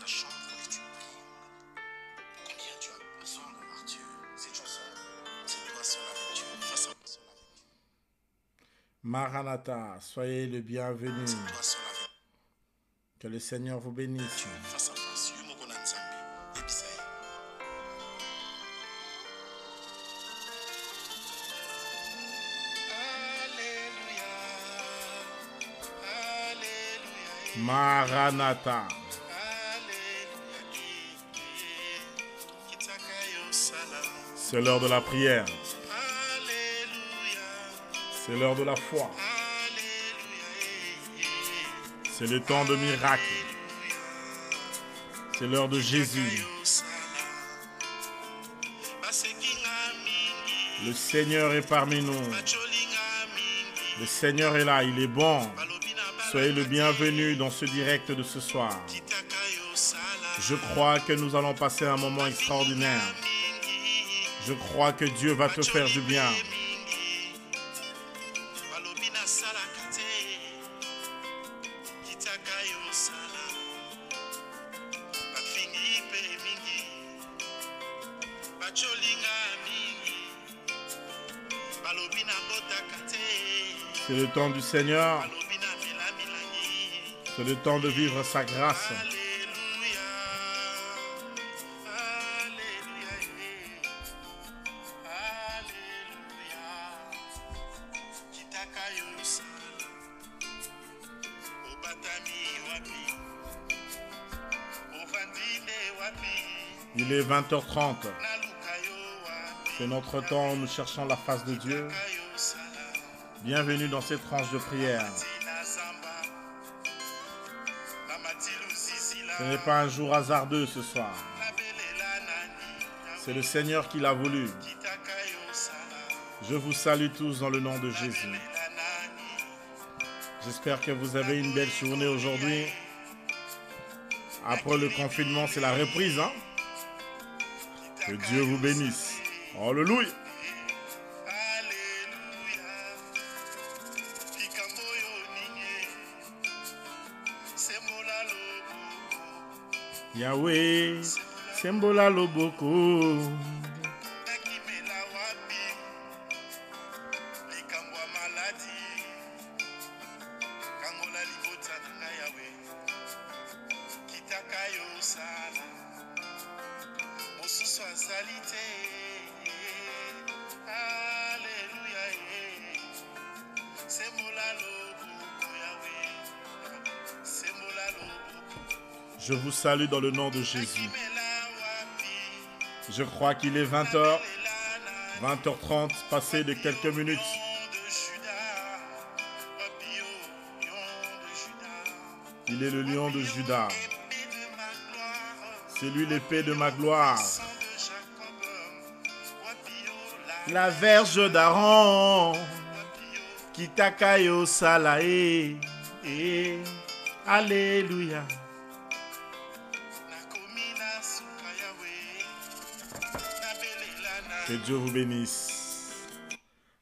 ta chambre et tu pries. Combien tu as besoin de voir Dieu. Cette chanson, c'est toi seul avec Dieu, face à seul avec Dieu. Maranatha, soyez le bienvenu. C'est toi seul avec Que le Seigneur vous bénisse. Dieu, face à face. Yo moko na Nzambe, yebisa ye. Alléluia, Alléluia, Maranatha. Alléluia, Kitaka yo sala. C'est l'heure de la prière. Alléluia, C'est l'heure de la foi. Alléluia, C'est le temps de miracles. C'est l'heure de Jésus. Le Seigneur est parmi nous. Le Seigneur est là, il est bon. Soyez le bienvenu dans ce direct de ce soir. Je crois que nous allons passer un moment extraordinaire. Je crois que Dieu va te faire du bien. C'est le temps du Seigneur. C'est le temps de vivre sa grâce. Il est 20h30. C'est notre temps où nous cherchons la face de Dieu. Bienvenue dans cette tranche de prière. Ce n'est pas un jour hasardeux ce soir. C'est le Seigneur qui l'a voulu. Je vous salue tous dans le nom de Jésus. J'espère que vous avez une belle journée aujourd'hui. Après le confinement, c'est la reprise, hein? Que Dieu vous bénisse. Alléluia. Yahweh, sembola loboko. Je vous salue dans le nom de Jésus. Je crois qu'il est 20h, 20h30, passé de quelques minutes. Il est le lion de Juda. C'est lui l'épée de ma gloire. La verge d'Aaron. Kitakayo salae. Alléluia. Que Dieu vous bénisse.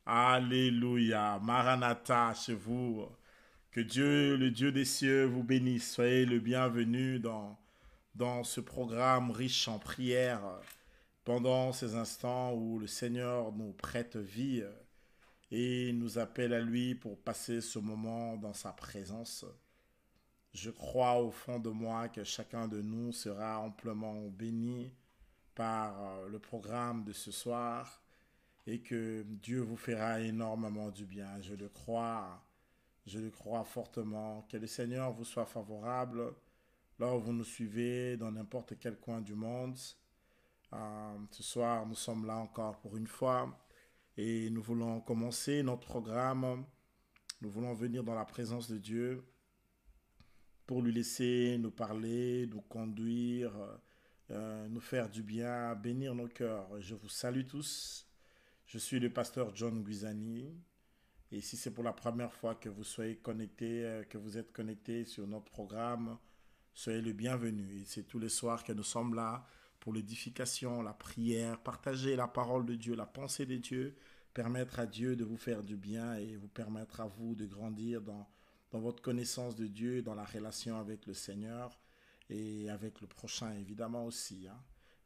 Alléluia. Maranatha chez vous. Que Dieu, le Dieu des cieux, vous bénisse. Soyez le bienvenu dans ce programme riche en prière. Pendant ces instants où le Seigneur nous prête vie et nous appelle à lui pour passer ce moment dans sa présence. Je crois au fond de moi que chacun de nous sera amplement béni par le programme de ce soir et que Dieu vous fera énormément du bien. Je le crois fortement. Que le Seigneur vous soit favorable là où vous nous suivez dans n'importe quel coin du monde. Ce soir, nous sommes là encore pour une fois et nous voulons commencer notre programme. Nous voulons venir dans la présence de Dieu pour lui laisser nous parler, nous conduire, nous faire du bien, bénir nos cœurs. Je vous salue tous. Je suis le pasteur John Guizani. Et si c'est pour la première fois que vous soyez connectés, que vous êtes connectés sur notre programme, soyez le bienvenu. Et c'est tous les soirs que nous sommes là pour l'édification, la prière, partager la parole de Dieu, la pensée de Dieu, permettre à Dieu de vous faire du bien et vous permettre à vous de grandir dans votre connaissance de Dieu, dans la relation avec le Seigneur. et avec le prochain évidemment aussi. Hein.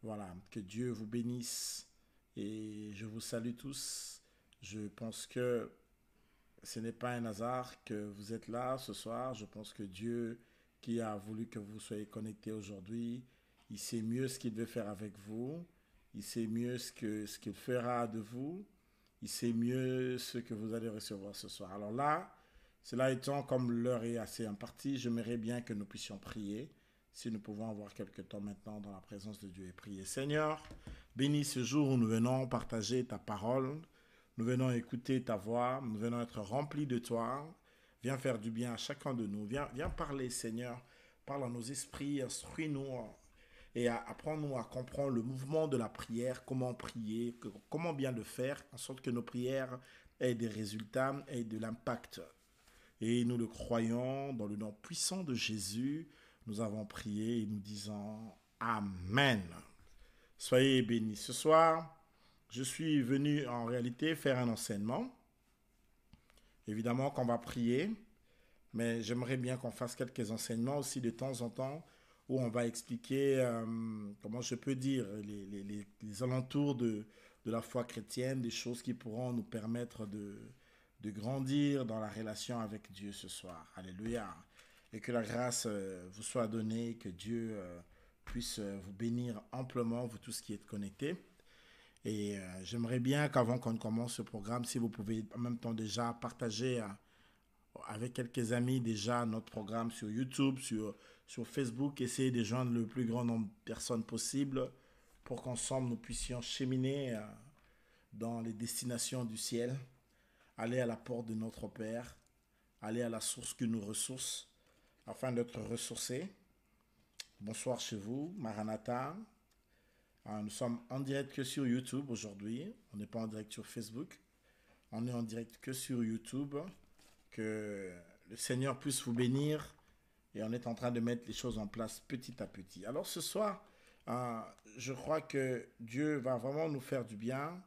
Voilà, que Dieu vous bénisse et je vous salue tous. Je pense que ce n'est pas un hasard que vous êtes là ce soir. Je pense que Dieu qui a voulu que vous soyez connectés aujourd'hui, il sait mieux ce qu'il veut faire avec vous. Il sait mieux ce qu'il fera de vous. Il sait mieux ce que vous allez recevoir ce soir. Alors là, cela étant, comme l'heure est assez impartie, j'aimerais bien que nous puissions prier. Si nous pouvons avoir quelques temps maintenant dans la présence de Dieu et prier. Seigneur, bénis ce jour où nous venons partager ta parole. Nous venons écouter ta voix. Nous venons être remplis de toi. Viens faire du bien à chacun de nous. Viens parler, Seigneur. Parle à nos esprits. Instruis-nous et apprends-nous à comprendre le mouvement de la prière, comment prier, comment bien le faire, en sorte que nos prières aient des résultats, aient de l'impact. Et nous le croyons dans le nom puissant de Jésus. Nous avons prié et nous disons Amen. Soyez bénis. Ce soir, je suis venu en réalité faire un enseignement. Évidemment qu'on va prier, mais j'aimerais bien qu'on fasse quelques enseignements aussi de temps en temps où on va expliquer, comment je peux dire, les alentours de la foi chrétienne, des choses qui pourront nous permettre de grandir dans la relation avec Dieu ce soir. Alléluia. Et que la grâce vous soit donnée, que Dieu puisse vous bénir amplement, vous tous qui êtes connectés. Et j'aimerais bien qu'avant qu'on commence ce programme, si vous pouvez en même temps déjà partager avec quelques amis déjà notre programme sur YouTube, sur Facebook, essayer de joindre le plus grand nombre de personnes possible pour qu'ensemble nous puissions cheminer dans les destinations du ciel, aller à la porte de notre Père, aller à la source qui nous ressource, afin d'être ressourcés. Bonsoir chez vous, Maranatha. Nous sommes en direct que sur YouTube aujourd'hui. On n'est pas en direct sur Facebook. On est en direct que sur YouTube. Que le Seigneur puisse vous bénir. Et on est en train de mettre les choses en place petit à petit. Alors ce soir, je crois que Dieu va vraiment nous faire du bien.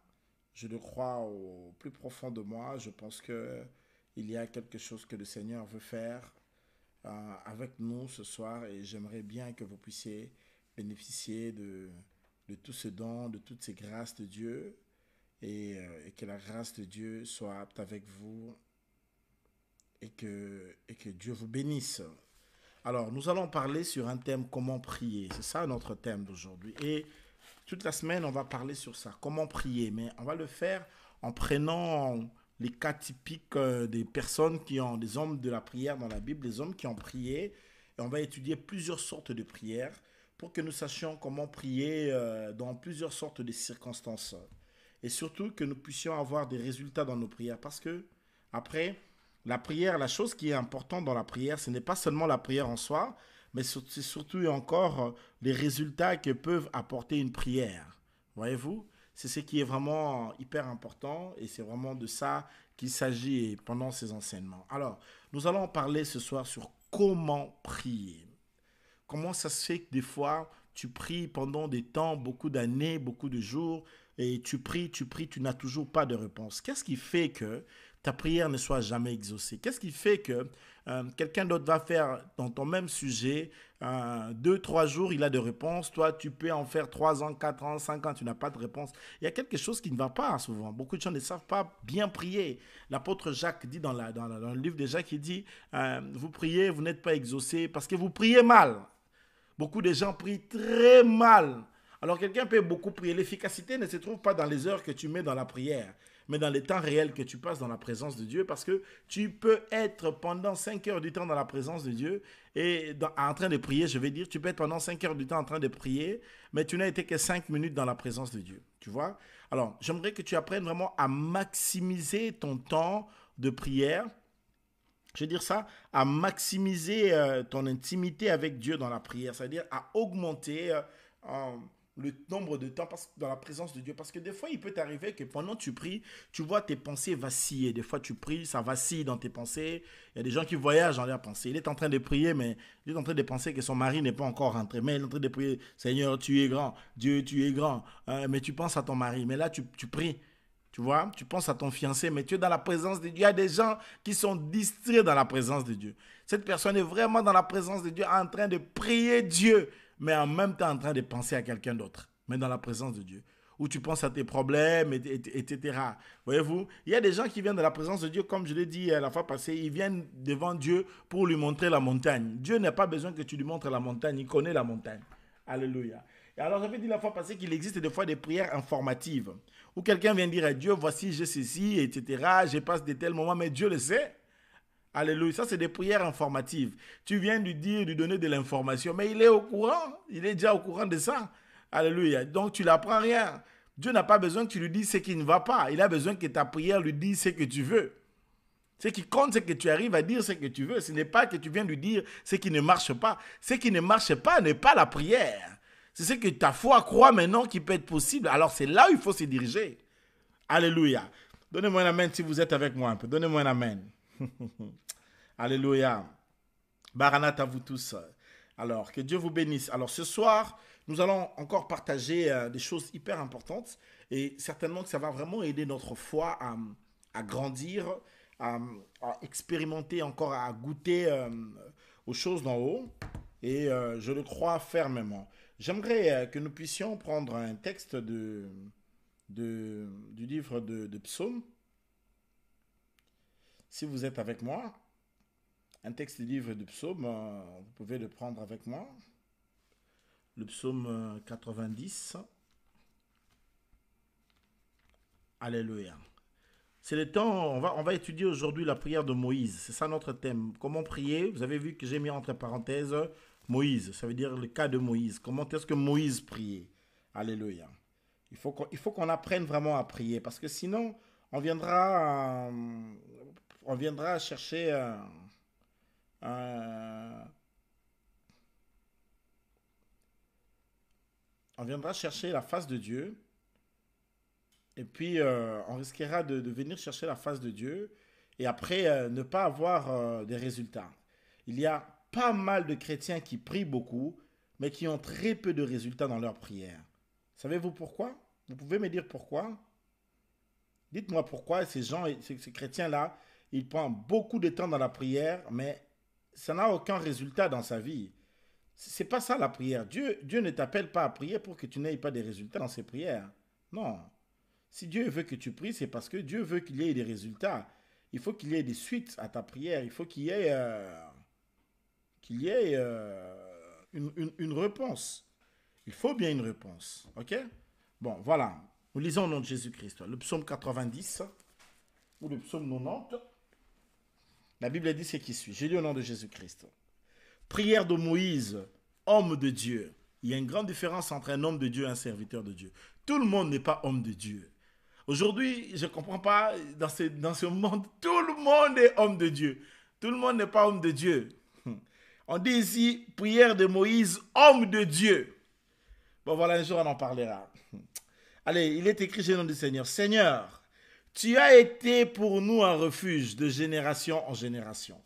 Je le crois au plus profond de moi. Je pense qu'il y a quelque chose que le Seigneur veut faire avec nous ce soir. Et j'aimerais bien que vous puissiez bénéficier de tout ce don, de toutes ces grâces de Dieu. Et que la grâce de Dieu soit avec vous. Et que Dieu vous bénisse. Alors, nous allons parler sur un thème, comment prier. C'est ça notre thème d'aujourd'hui. Et toute la semaine, on va parler sur ça, comment prier. Mais on va le faire en prenant les cas typiques des personnes qui ont, des hommes de la prière dans la Bible, des hommes qui ont prié. Et on va étudier plusieurs sortes de prières pour que nous sachions comment prier dans plusieurs sortes de circonstances. Et surtout que nous puissions avoir des résultats dans nos prières. Parce que, après, la prière, la chose qui est importante dans la prière, ce n'est pas seulement la prière en soi, mais c'est surtout et encore les résultats que peuvent apporter une prière. Voyez-vous, c'est ce qui est vraiment hyper important et c'est vraiment de ça qu'il s'agit pendant ces enseignements. Alors, nous allons parler ce soir sur comment prier. Comment ça se fait que des fois, tu pries pendant des temps, beaucoup d'années, beaucoup de jours, et tu pries, tu n'as toujours pas de réponse. Qu'est-ce qui fait que ta prière ne soit jamais exaucée? Qu'est-ce qui fait que quelqu'un d'autre va faire dans ton même sujet 2-3 jours, il a de réponses. Toi, tu peux en faire 3 ans, 4 ans, 5 ans, tu n'as pas de réponse. Il y a quelque chose qui ne va pas souvent. Beaucoup de gens ne savent pas bien prier. L'apôtre Jacques dit dans le livre de Jacques, il dit vous priez, vous n'êtes pas exaucés parce que vous priez mal. Beaucoup de gens prient très mal. Alors quelqu'un peut beaucoup prier. L'efficacité ne se trouve pas dans les heures que tu mets dans la prière, mais dans les temps réels que tu passes dans la présence de Dieu, parce que tu peux être pendant 5 heures du temps dans la présence de Dieu et en train de prier, je vais dire, tu peux être pendant 5 heures du temps en train de prier, mais tu n'as été que 5 minutes dans la présence de Dieu, tu vois. Alors, j'aimerais que tu apprennes vraiment à maximiser ton temps de prière. Je veux dire ça, à maximiser ton intimité avec Dieu dans la prière, c'est-à-dire à augmenter le nombre de temps dans la présence de Dieu. Parce que des fois, il peut t'arriver que pendant que tu pries, tu vois tes pensées vaciller. Des fois, tu pries, ça vacille dans tes pensées. Il y a des gens qui voyagent dans leurs pensées. Il est en train de prier, mais il est en train de penser que son mari n'est pas encore rentré. Mais il est en train de prier, Seigneur, tu es grand. Dieu, tu es grand. Mais tu penses à ton mari. Mais là, tu pries. Tu vois, tu penses à ton fiancé, mais tu es dans la présence de Dieu. Il y a des gens qui sont distraits dans la présence de Dieu. Cette personne est vraiment dans la présence de Dieu, en train de prier Dieu, mais en même temps en train de penser à quelqu'un d'autre, mais dans la présence de Dieu. Où tu penses à tes problèmes, etc. Voyez-vous, il y a des gens qui viennent de la présence de Dieu, comme je l'ai dit la fois passée, ils viennent devant Dieu pour lui montrer la montagne. Dieu n'a pas besoin que tu lui montres la montagne, il connaît la montagne. Alléluia. Et alors, j'avais dit la fois passée qu'il existe des fois des prières informatives, où quelqu'un vient dire à Dieu, voici, j'ai ceci, etc. Je passe de tels moments, mais Dieu le sait. Alléluia. Ça, c'est des prières informatives. Tu viens lui dire, lui donner de l'information, mais il est au courant. Il est déjà au courant de ça. Alléluia. Donc, tu n'apprends rien. Dieu n'a pas besoin que tu lui dises ce qui ne va pas. Il a besoin que ta prière lui dise ce que tu veux. Ce qui compte, c'est que tu arrives à dire ce que tu veux. Ce n'est pas que tu viens lui dire ce qui ne marche pas. Ce qui ne marche pas n'est pas la prière. C'est ce que ta foi croit maintenant qui peut être possible. Alors, c'est là où il faut se diriger. Alléluia. Donnez-moi un amen si vous êtes avec moi un peu. Donnez-moi un amen. Alléluia. Maranatha à vous tous. Alors, que Dieu vous bénisse. Alors, ce soir, nous allons encore partager des choses hyper importantes et certainement que ça va vraiment aider notre foi à grandir, à expérimenter encore, à goûter aux choses d'en haut et je le crois fermement. J'aimerais que nous puissions prendre un texte du livre de Psaume. Si vous êtes avec moi, un texte du livre de Psaume, vous pouvez le prendre avec moi. Le psaume 90. Alléluia. C'est le temps, on va étudier aujourd'hui la prière de Moïse. C'est ça notre thème. Comment prier? Vous avez vu que j'ai mis entre parenthèses Moïse. Ça veut dire le cas de Moïse. Comment est-ce que Moïse priait? Alléluia. Il faut qu'on apprenne vraiment à prier parce que sinon, on viendra chercher on viendra chercher la face de Dieu et puis on risquera de venir chercher la face de Dieu et après ne pas avoir des résultats. Il y a pas mal de chrétiens qui prient beaucoup mais qui ont très peu de résultats dans leur prière. Savez-vous pourquoi? Vous pouvez me dire pourquoi? Dites-moi pourquoi ces chrétiens-là, ils prennent beaucoup de temps dans la prière mais ça n'a aucun résultat dans sa vie. C'est pas ça la prière. Dieu ne t'appelle pas à prier pour que tu n'aies pas des résultats dans ses prières. Non. Si Dieu veut que tu pries, c'est parce que Dieu veut qu'il y ait des résultats. Il faut qu'il y ait des suites à ta prière. Il faut qu'il y ait, une réponse. Il faut bien une réponse. OK? Bon, voilà. Nous lisons au nom de Jésus-Christ. Le psaume 90 ou le psaume 90. La Bible dit ce qui suit. J'ai lu au nom de Jésus-Christ. Prière de Moïse, homme de Dieu. Il y a une grande différence entre un homme de Dieu et un serviteur de Dieu. Tout le monde n'est pas homme de Dieu. Aujourd'hui, je ne comprends pas, dans ce monde, tout le monde est homme de Dieu. Tout le monde n'est pas homme de Dieu. On dit ici, prière de Moïse, homme de Dieu. Bon, voilà, un jour on en parlera. Allez, il est écrit, au nom du Seigneur. Seigneur, tu as été pour nous un refuge de génération en génération.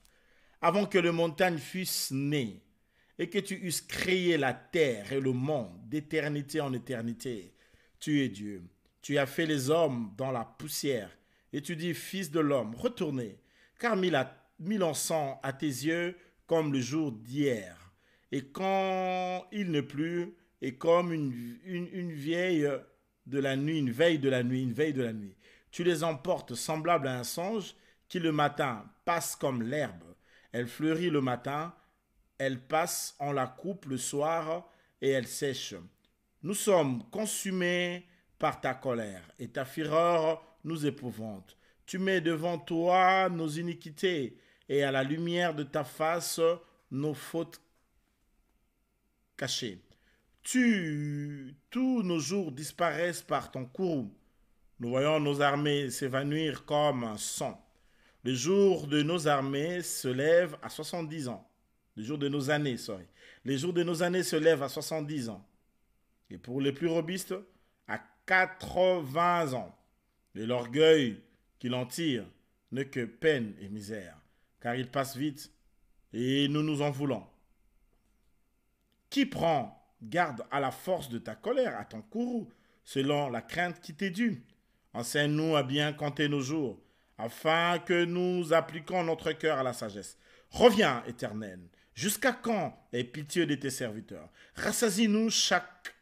Avant que les montagnes fussent nées et que tu eusses créé la terre et le monde d'éternité en éternité, tu es Dieu. Tu as fait les hommes dans la poussière et tu dis, fils de l'homme, retournez, car mille ans sont à tes yeux comme le jour d'hier. Et quand il ne pleut, et comme une veille de la nuit, une veille de la nuit, une veille de la nuit. Tu les emportes semblables à un songe qui le matin passe comme l'herbe. Elle fleurit le matin, elle passe, on la coupe le soir et elle sèche. Nous sommes consumés par ta colère et ta fureur nous épouvante. Tu mets devant toi nos iniquités et à la lumière de ta face nos fautes cachées. Tous nos jours disparaissent par ton courroux. Nous voyons nos armées s'évanouir comme un son. Le jour de nos armées se lève à 70 ans. Le jour de nos années, Les jours de nos années se lèvent à 70 ans. Et pour les plus robustes, à 80 ans. Et l'orgueil qui l'en tire n'est que peine et misère, car il passe vite et nous nous en voulons. Qui prend garde à la force de ta colère, à ton courroux, selon la crainte qui t'est due? Enseigne-nous à bien compter nos jours, afin que nous appliquions notre cœur à la sagesse. Reviens, Éternel. Jusqu'à quand aie pitié de tes serviteurs? Rassasie-nous chaque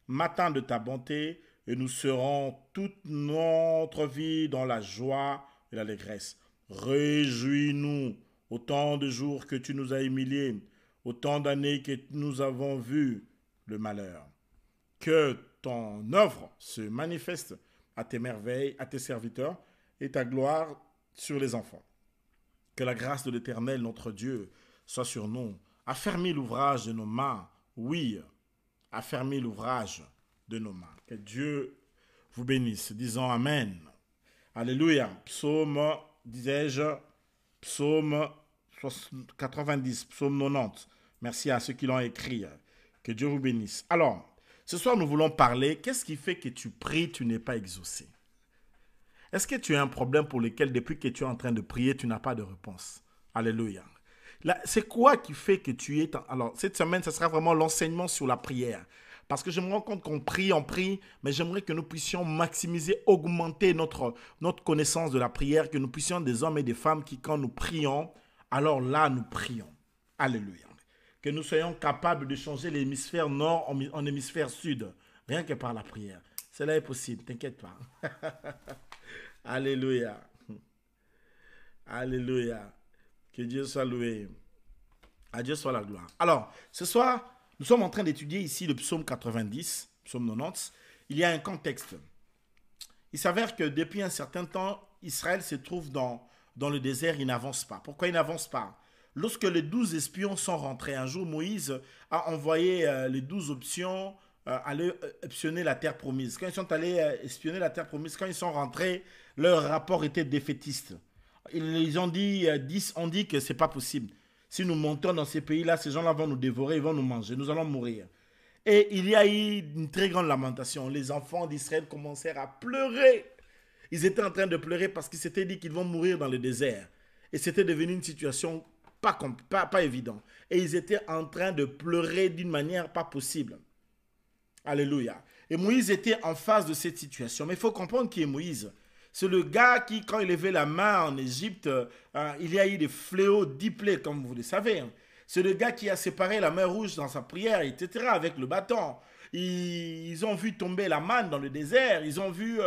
matin de ta bonté, et nous serons toute notre vie dans la joie et l'allégresse. Réjouis-nous autant de jours que tu nous as humiliés, autant d'années que nous avons vu le malheur. Que ton œuvre se manifeste à tes merveilles, à tes serviteurs, et ta gloire sur les enfants. Que la grâce de l'Éternel, notre Dieu, soit sur nous. Affermis l'ouvrage de nos mains. Oui, affermis l'ouvrage de nos mains. Que Dieu vous bénisse. Disons Amen. Alléluia. Psaume, disais-je, psaume 90, psaume 90. Merci à ceux qui l'ont écrit. Que Dieu vous bénisse. Alors, ce soir, nous voulons parler. Qu'est-ce qui fait que tu pries, tu n'es pas exaucé? Est-ce que tu as un problème pour lequel, depuis que tu es en train de prier, tu n'as pas de réponse? Alléluia. C'est quoi qui fait que tu es... Alors, cette semaine, ce sera vraiment l'enseignement sur la prière. Parce que je me rends compte qu'on prie, mais j'aimerais que nous puissions maximiser, augmenter notre connaissance de la prière, que nous puissions être des hommes et des femmes qui, quand nous prions, alors là, nous prions. Alléluia. Que nous soyons capables de changer l'hémisphère nord en hémisphère sud, rien que par la prière. Cela est possible, t'inquiète pas. Alléluia. Alléluia. Que Dieu soit loué. À Dieu soit la gloire. Alors, ce soir, nous sommes en train d'étudier ici le psaume 90, psaume 90. Il y a un contexte. Il s'avère que depuis un certain temps, Israël se trouve dans le désert, il n'avance pas. Pourquoi il n'avance pas? Lorsque les 12 espions sont rentrés, un jour, Moïse a envoyé les 12 options aller espionner la terre promise. Quand ils sont allés espionner la terre promise, quand ils sont rentrés, leur rapport était défaitiste. Ils ont dit, 10 ont dit que ce n'est pas possible. Si nous montons dans ces pays-là, ces gens-là vont nous dévorer, ils vont nous manger, nous allons mourir. Et il y a eu une très grande lamentation. Les enfants d'Israël commencèrent à pleurer. Ils étaient en train de pleurer parce qu'ils s'étaient dit qu'ils vont mourir dans le désert. Et c'était devenu une situation pas évidente. Et ils étaient en train de pleurer d'une manière pas possible. Alléluia. Et Moïse était en face de cette situation. Mais il faut comprendre qui est Moïse. C'est le gars qui, quand il levait la main en Égypte, il y a eu des fléaux, 10 plaies, comme vous le savez. C'est le gars qui a séparé la mer Rouge dans sa prière, etc., avec le bâton. Ils ont vu tomber la manne dans le désert. Ils ont vu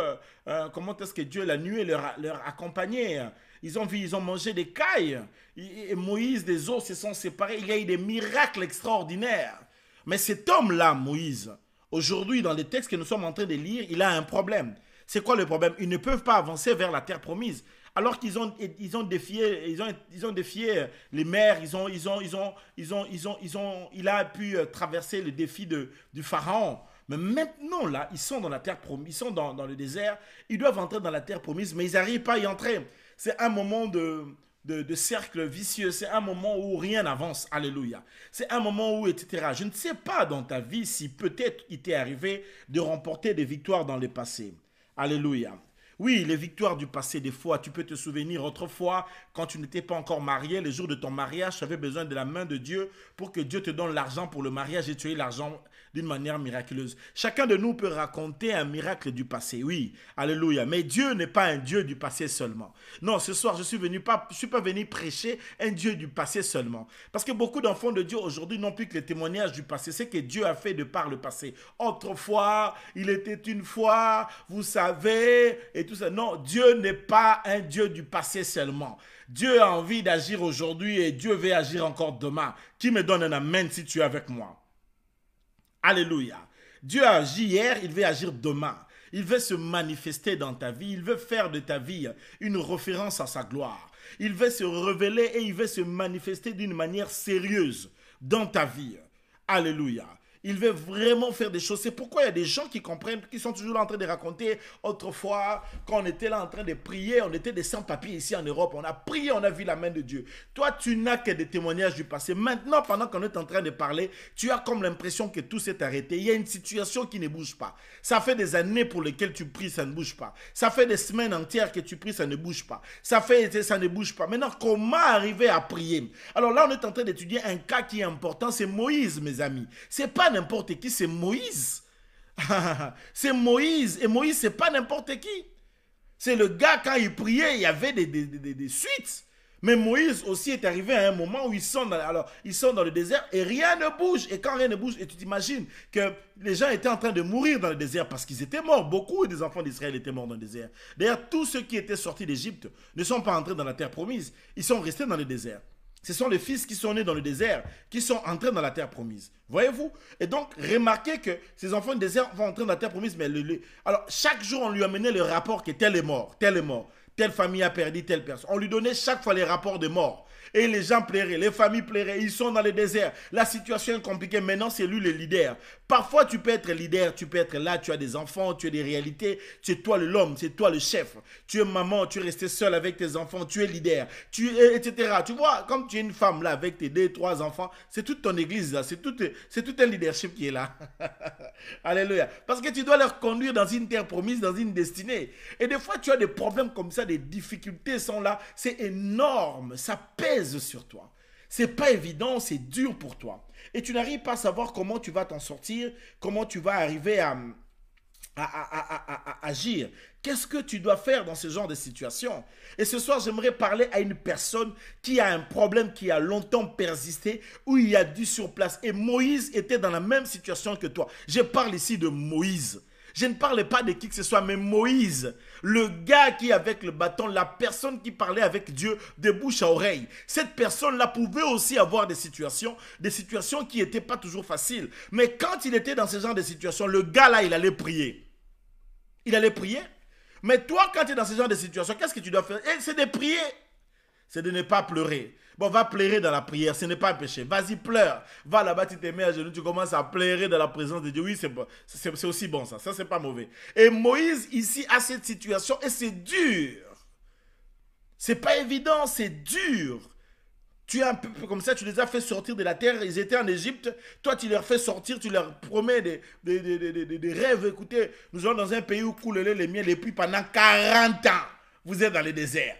comment est-ce que Dieu, la nuée, leur accompagnait. Ils ont mangé des cailles. Et Moïse, des eaux se sont séparés. Il y a eu des miracles extraordinaires. Mais cet homme-là, Moïse, aujourd'hui, dans les textes que nous sommes en train de lire, il a un problème. C'est quoi le problème? Ils ne peuvent pas avancer vers la terre promise. Alors qu'ils ont défié les mers, il a pu traverser le défi du pharaon. Mais maintenant, là, ils sont dans la terre promise, ils sont dans le désert, ils doivent entrer dans la terre promise, mais ils n'arrivent pas à y entrer. C'est un moment de cercle vicieux, c'est un moment où rien n'avance, alléluia. C'est un moment où, etc. Je ne sais pas dans ta vie si peut-être il t'est arrivé de remporter des victoires dans le passé. Alléluia. Oui, les victoires du passé, des fois, tu peux te souvenir autrefois, quand tu n'étais pas encore marié, le jour de ton mariage, tu avais besoin de la main de Dieu pour que Dieu te donne l'argent pour le mariage et tu aies l'argent d'une manière miraculeuse. Chacun de nous peut raconter un miracle du passé, oui, alléluia. Mais Dieu n'est pas un Dieu du passé seulement. Non, ce soir, je suis pas venu prêcher un Dieu du passé seulement. Parce que beaucoup d'enfants de Dieu aujourd'hui n'ont plus que les témoignages du passé, c'est que Dieu a fait de par le passé. Autrefois, il était une fois, vous savez, et tout ça. Non, Dieu n'est pas un Dieu du passé seulement. Dieu a envie d'agir aujourd'hui et Dieu veut agir encore demain. Qui me donne un amen si tu es avec moi? Alléluia. Dieu a agi hier, il veut agir demain. Il veut se manifester dans ta vie. Il veut faire de ta vie une référence à sa gloire. Il veut se révéler et il veut se manifester d'une manière sérieuse dans ta vie. Alléluia. Il veut vraiment faire des choses. C'est pourquoi il y a des gens qui comprennent, qui sont toujours là en train de raconter. Autrefois, quand on était là en train de prier, on était des sans-papiers ici en Europe. On a prié, on a vu la main de Dieu. Toi, tu n'as que des témoignages du passé. Maintenant, pendant qu'on est en train de parler, tu as comme l'impression que tout s'est arrêté. Il y a une situation qui ne bouge pas. Ça fait des années pour lesquelles tu pries, ça ne bouge pas. Ça fait des semaines entières que tu pries, ça ne bouge pas. Ça ne bouge pas. Maintenant, comment arriver à prier? Alors là, on est en train d'étudier un cas qui est important. C'est Moïse, mes amis. C'est pas n'importe qui, c'est Moïse. C'est Moïse. Et Moïse, c'est pas n'importe qui. C'est le gars, quand il priait, il y avait des suites. Mais Moïse aussi est arrivé à un moment où ils sont dans le désert et rien ne bouge. Et quand rien ne bouge, et tu t'imagines que les gens étaient en train de mourir dans le désert parce qu'ils étaient morts. Beaucoup des enfants d'Israël étaient morts dans le désert. D'ailleurs, tous ceux qui étaient sortis d'Égypte ne sont pas entrés dans la terre promise. Ils sont restés dans le désert. Ce sont les fils qui sont nés dans le désert qui sont entrés dans la terre promise. Voyez-vous? Et donc, remarquez que ces enfants du désert vont entrer dans la terre promise. Mais alors, chaque jour, on lui amenait le rapport que tel est mort, tel est mort. Telle famille a perdu telle personne. On lui donnait chaque fois les rapports de mort. Et les gens pleuraient, les familles pleuraient, ils sont dans le désert. La situation est compliquée. Maintenant, c'est lui le leader. Parfois, tu peux être leader, tu peux être là, tu as des enfants, tu as des réalités. C'est toi l'homme, c'est toi le chef. Tu es maman, tu es resté seul avec tes enfants, tu es leader, etc. Tu vois, comme tu es une femme là avec tes 2, 3 enfants, c'est toute ton église là, c'est tout un leadership qui est là. Alléluia. Parce que tu dois leur conduire dans une terre promise, dans une destinée. Et des fois, tu as des problèmes comme ça, des difficultés sont là. C'est énorme, ça pèse sur toi. C'est pas évident, c'est dur pour toi. Et tu n'arrives pas à savoir comment tu vas t'en sortir, comment tu vas arriver à agir. Qu'est-ce que tu dois faire dans ce genre de situation? Et ce soir, j'aimerais parler à une personne qui a un problème qui a longtemps persisté, où il y a du surplace. Et Moïse était dans la même situation que toi. Je parle ici de Moïse. Je ne parle pas de qui que ce soit, mais Moïse, le gars qui avec le bâton, la personne qui parlait avec Dieu de bouche à oreille. Cette personne-là pouvait aussi avoir des situations qui n'étaient pas toujours faciles. Mais quand il était dans ce genre de situation, le gars-là, il allait prier. Il allait prier. Mais toi, quand tu es dans ce genre de situation, qu'est-ce que tu dois faire? C'est de prier. C'est de ne pas pleurer. Bon, va pleurer dans la prière, ce n'est pas un péché. Vas-y, pleure. Va là-bas, tu te mets à genoux, tu commences à pleurer dans la présence de Dieu. Oui, c'est aussi bon ça. Ça, c'est pas mauvais. Et Moïse, ici, a cette situation et c'est dur. C'est pas évident, c'est dur. Tu es un peu comme ça, tu les as fait sortir de la terre, ils étaient en Égypte, toi tu leur fais sortir, tu leur promets des rêves. Écoutez, nous sommes dans un pays où coule le lait, les miels, et puis pendant 40 ans, vous êtes dans le désert.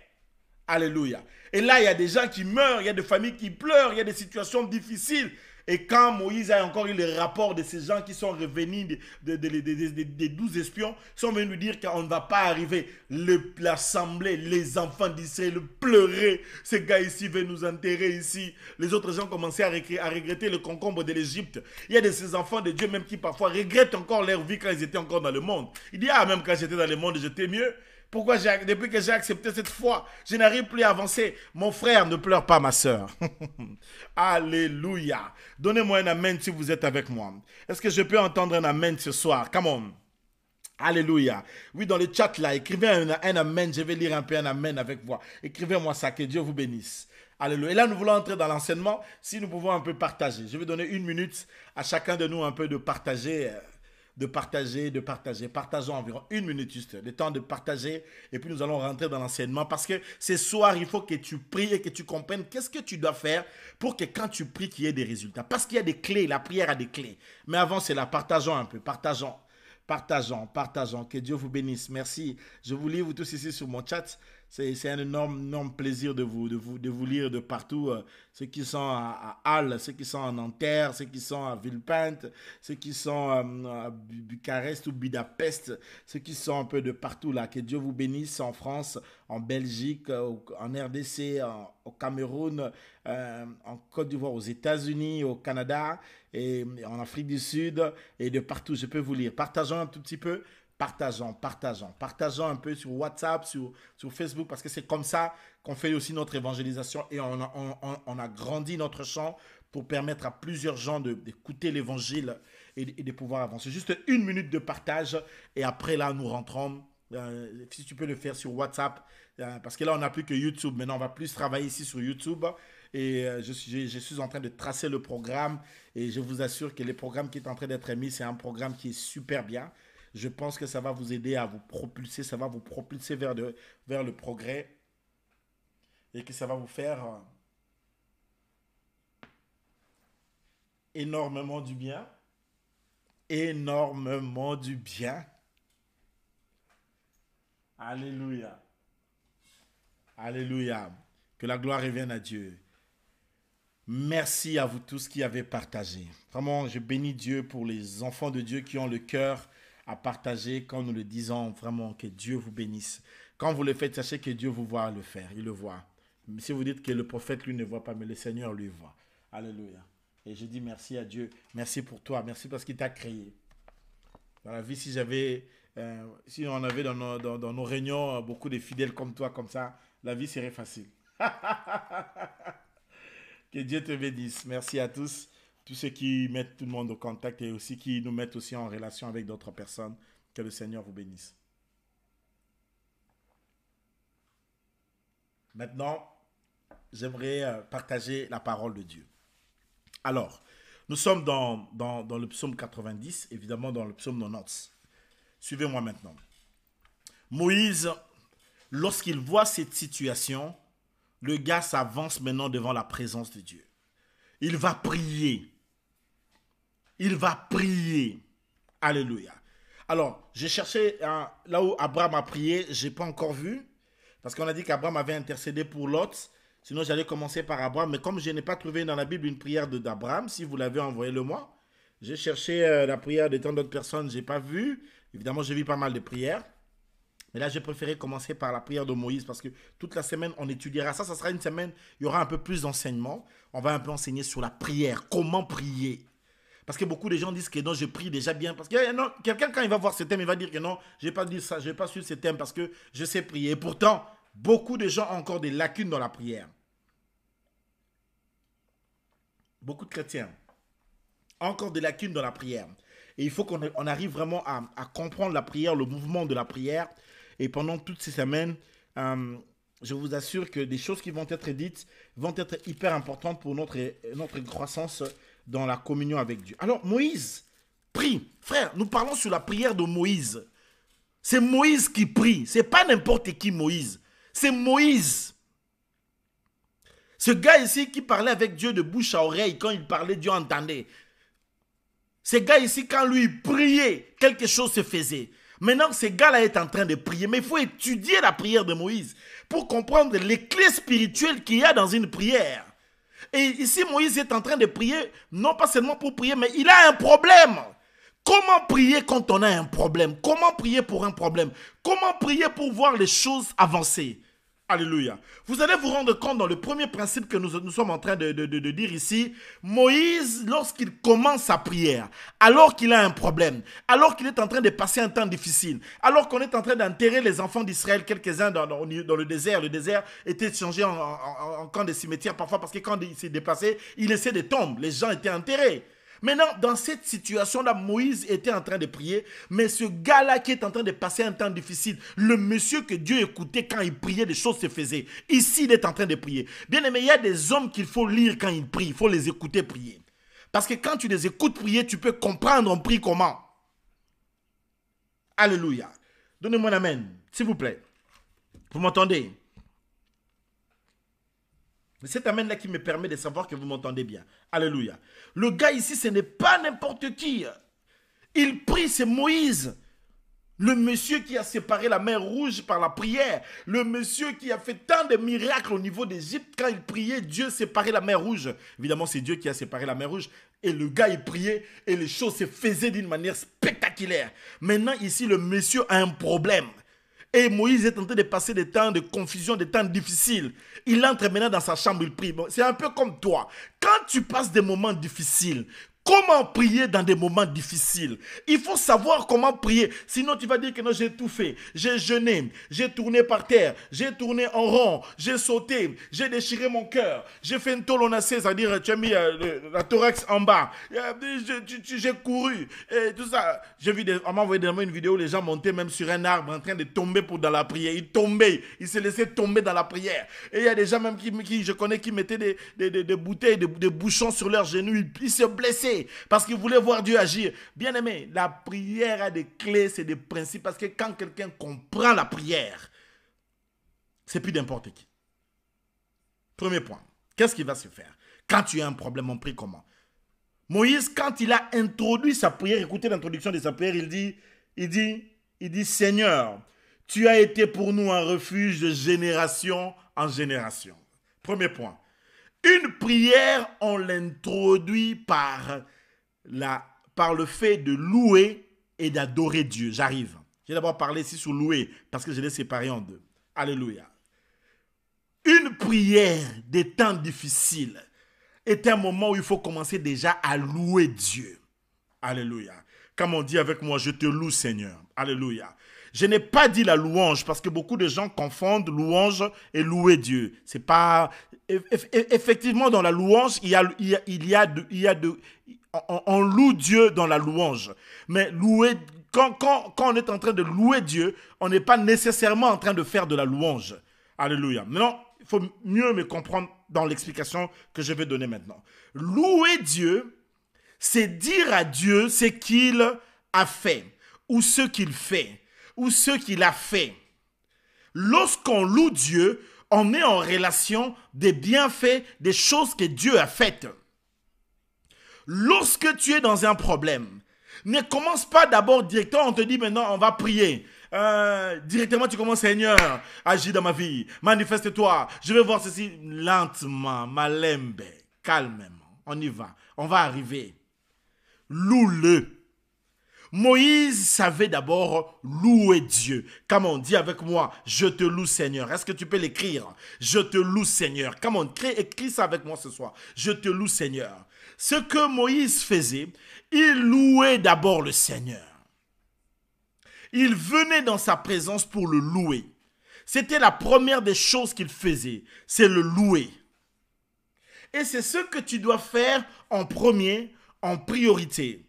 Alléluia. Et là, il y a des gens qui meurent, il y a des familles qui pleurent, il y a des situations difficiles. Et quand Moïse a encore eu le rapport de ces gens qui sont revenus des 12 espions, ils sont venus nous dire qu'on ne va pas arriver. L'assemblée, les enfants d'Israël pleuraient. Ces gars ici veulent nous enterrer ici. Les autres gens commençaient à regretter le concombre de l'Égypte. Il y a de ces enfants de Dieu même qui parfois regrettent encore leur vie quand ils étaient encore dans le monde. Il dit, ah, même quand j'étais dans le monde, j'étais mieux. Pourquoi depuis que j'ai accepté cette foi, je n'arrive plus à avancer. Mon frère, ne pleure pas, ma soeur. Alléluia. Donnez-moi un amen si vous êtes avec moi. Est-ce que je peux entendre un amen ce soir? Come on. Alléluia. Oui, dans le chat là, écrivez un amen. Je vais lire un peu un amen avec vous. Écrivez-moi ça, que Dieu vous bénisse. Alléluia. Et là, nous voulons entrer dans l'enseignement. Si nous pouvons un peu partager. Je vais donner 1 minute à chacun de nous un peu de partager. Partageons environ 1 minute juste, le temps de partager et puis nous allons rentrer dans l'enseignement parce que ce soir, il faut que tu pries et que tu comprennes qu'est-ce que tu dois faire pour que quand tu pries, qu'il y ait des résultats. Parce qu'il y a des clés, la prière a des clés. Mais avant, c'est là, partageons un peu, partageons. Que Dieu vous bénisse. Merci. Je vous lis, vous tous ici sur mon chat. C'est un énorme plaisir de vous lire de partout. Ceux qui sont à Halle, ceux qui sont en Nanterre, ceux qui sont à Villepinte, ceux qui sont à Bucarest ou Budapest, ceux qui sont un peu de partout là. Que Dieu vous bénisse en France, en Belgique, en RDC, au Cameroun, en Côte d'Ivoire, aux États-Unis, au Canada et en Afrique du Sud et de partout. Je peux vous lire. Partageons un tout petit peu. Partageons un peu sur WhatsApp, sur Facebook, parce que c'est comme ça qu'on fait aussi notre évangélisation et on a grandi notre champ pour permettre à plusieurs gens d'écouter l'évangile et de pouvoir avancer. Juste 1 minute de partage et après là, nous rentrons. Si tu peux le faire sur WhatsApp, parce que là, on n'a plus que YouTube. Maintenant, on va plus travailler ici sur YouTube. Et je suis en train de tracer le programme et je vous assure que le programme qui est en train d'être mis, c'est un programme qui est super bien. Je pense que ça va vous aider à vous propulser, ça va vous propulser vers le progrès et que ça va vous faire énormément du bien. Énormément du bien. Alléluia. Alléluia. Que la gloire revienne à Dieu. Merci à vous tous qui avez partagé. Vraiment, je bénis Dieu pour les enfants de Dieu qui ont le cœur à partager quand nous le disons. Vraiment, que Dieu vous bénisse. Quand vous le faites, sachez que Dieu vous voit le faire. Il le voit. Si vous dites que le prophète, lui, ne voit pas, mais le Seigneur, lui, voit. Alléluia. Et je dis merci à Dieu. Merci pour toi. Merci parce qu'il t'a créé. Dans la vie, si on avait dans nos réunions beaucoup de fidèles comme toi, comme ça, la vie serait facile. Que Dieu te bénisse. Merci à tous. Tous ceux qui mettent tout le monde au contact et aussi qui nous mettent aussi en relation avec d'autres personnes. Que le Seigneur vous bénisse. Maintenant, j'aimerais partager la parole de Dieu. Alors, nous sommes dans le psaume 90, évidemment dans le psaume 90. Suivez-moi maintenant. Moïse, lorsqu'il voit cette situation, le gars s'avance maintenant devant la présence de Dieu. Il va prier. Il va prier. Alléluia. Alors, j'ai cherché là où Abraham a prié, je n'ai pas encore vu, parce qu'on a dit qu'Abraham avait intercédé pour Lot. Sinon, j'allais commencer par Abraham. Mais comme je n'ai pas trouvé dans la Bible une prière d'Abraham, si vous l'avez, envoyez-le-moi. J'ai cherché la prière de tant d'autres personnes, je n'ai pas vu. Évidemment, j'ai vu pas mal de prières. Mais là, j'ai préféré commencer par la prière de Moïse parce que toute la semaine, on étudiera ça. Ça sera une semaine, il y aura un peu plus d'enseignement. On va un peu enseigner sur la prière, comment prier. Parce que beaucoup de gens disent que non, je prie déjà bien. Parce que quelqu'un, quand il va voir ce thème, il va dire que non, je n'ai pas dit ça, je n'ai pas su ce thème parce que je sais prier. Et pourtant, beaucoup de gens ont encore des lacunes dans la prière. Beaucoup de chrétiens ont encore des lacunes dans la prière. Et il faut qu'on arrive vraiment à comprendre la prière, le mouvement de la prière. Et pendant toutes ces semaines, je vous assure que des choses qui vont être dites vont être hyper importantes pour notre croissance dans la communion avec Dieu. Alors, Moïse prie. Frère, nous parlons sur la prière de Moïse. C'est Moïse qui prie. Ce n'est pas n'importe qui Moïse. C'est Moïse. Ce gars ici qui parlait avec Dieu de bouche à oreille, quand il parlait, Dieu entendait. Ce gars ici, quand lui priait, quelque chose se faisait. Maintenant, ce gars-là est en train de prier. Mais il faut étudier la prière de Moïse pour comprendre les clés spirituelles qu'il y a dans une prière. Et ici, Moïse est en train de prier, non pas seulement pour prier, mais il a un problème. Comment prier quand on a un problème? Comment prier pour un problème? Comment prier pour voir les choses avancer? Alléluia. Vous allez vous rendre compte dans le premier principe que nous sommes en train de dire ici, Moïse, lorsqu'il commence sa prière, alors qu'il a un problème, alors qu'il est en train de passer un temps difficile, alors qu'on est en train d'enterrer les enfants d'Israël, quelques-uns dans le désert était changé en camp de cimetière parfois parce que quand il s'est déplacé, il laissait des tombes, les gens étaient enterrés. Maintenant, dans cette situation-là, Moïse était en train de prier, mais ce gars-là qui est en train de passer un temps difficile, le monsieur que Dieu écoutait quand il priait, des choses se faisaient. Ici, il est en train de prier. Bien aimé, il y a des hommes qu'il faut lire quand ils prient, il faut les écouter prier. Parce que quand tu les écoutes prier, tu peux comprendre on prie comment. Alléluia. Donnez-moi un amen, s'il vous plaît. Vous m'entendez? C'est cet amen-là qui me permet de savoir que vous m'entendez bien. Alléluia. Le gars ici, ce n'est pas n'importe qui. Il prie, c'est Moïse. Le monsieur qui a séparé la mer Rouge par la prière. Le monsieur qui a fait tant de miracles au niveau d'Égypte. Quand il priait, Dieu séparait la mer Rouge. Évidemment, c'est Dieu qui a séparé la mer Rouge. Et le gars, il priait et les choses se faisaient d'une manière spectaculaire. Maintenant, ici, le monsieur a un problème. Et Moïse est en train de passer des temps de confusion, des temps difficiles. Il entre maintenant dans sa chambre, il prie. Bon, c'est un peu comme toi. Quand tu passes des moments difficiles, comment prier dans des moments difficiles? Il faut savoir comment prier. Sinon, tu vas dire que non, j'ai tout fait. J'ai jeûné, j'ai tourné par terre, j'ai tourné en rond, j'ai sauté, j'ai déchiré mon cœur, j'ai fait une tolonacée, c'est-à-dire tu as mis la thorax en bas, j'ai couru, et tout ça. On m'a envoyé une vidéo où les gens montaient même sur un arbre en train de tomber dans la prière. Ils tombaient, ils se laissaient tomber dans la prière. Et il y a des gens même qui je connais qui mettaient des bouteilles, des bouchons sur leurs genoux, ils se blessaient. Parce qu'ils voulaient voir Dieu agir. Bien aimé, la prière a des clés, c'est des principes. Parce que quand quelqu'un comprend la prière, c'est plus n'importe qui. Premier point, qu'est-ce qui va se faire? Quand tu as un problème, on prie comment? Moïse, quand il a introduit sa prière, écoutez l'introduction de sa prière, il dit, Seigneur, tu as été pour nous un refuge de génération en génération. Premier point. Une prière, on l'introduit par le fait de louer et d'adorer Dieu. J'arrive. J'ai d'abord parlé ici sur louer, parce que je l'ai séparé en deux. Alléluia. Une prière des temps difficiles est un moment où il faut commencer déjà à louer Dieu. Alléluia. Comme on dit avec moi, je te loue Seigneur. Alléluia. Je n'ai pas dit la louange parce que beaucoup de gens confondent louange et louer Dieu. C'est pas... Effectivement, dans la louange, on loue Dieu dans la louange. Mais louer, quand on est en train de louer Dieu, on n'est pas nécessairement en train de faire de la louange. Alléluia. Maintenant, il faut mieux me comprendre dans l'explication que je vais donner maintenant. Louer Dieu, c'est dire à Dieu ce qu'il a fait, ou ce qu'il fait, ou ce qu'il a fait. Lorsqu'on loue Dieu, on est en relation des bienfaits, des choses que Dieu a faites. Lorsque tu es dans un problème, ne commence pas d'abord directement, on te dit maintenant on va prier. Directement tu commences, Seigneur, agis dans ma vie, manifeste-toi, je vais voir ceci lentement, malembe, calmement, on y va, on va arriver. Loue-le. Moïse savait d'abord louer Dieu. Comme on dit avec moi, je te loue Seigneur. Est-ce que tu peux l'écrire? Je te loue Seigneur. Comme on écrit ça avec moi ce soir. Je te loue Seigneur. Ce que Moïse faisait, il louait d'abord le Seigneur. Il venait dans sa présence pour le louer. C'était la première des choses qu'il faisait, c'est le louer. Et c'est ce que tu dois faire en premier, en priorité.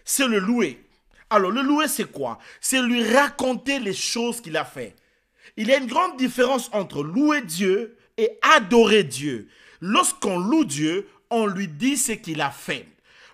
C'est le louer. Alors, le louer, c'est quoi? C'est lui raconter les choses qu'il a fait. Il y a une grande différence entre louer Dieu et adorer Dieu. Lorsqu'on loue Dieu, on lui dit ce qu'il a fait.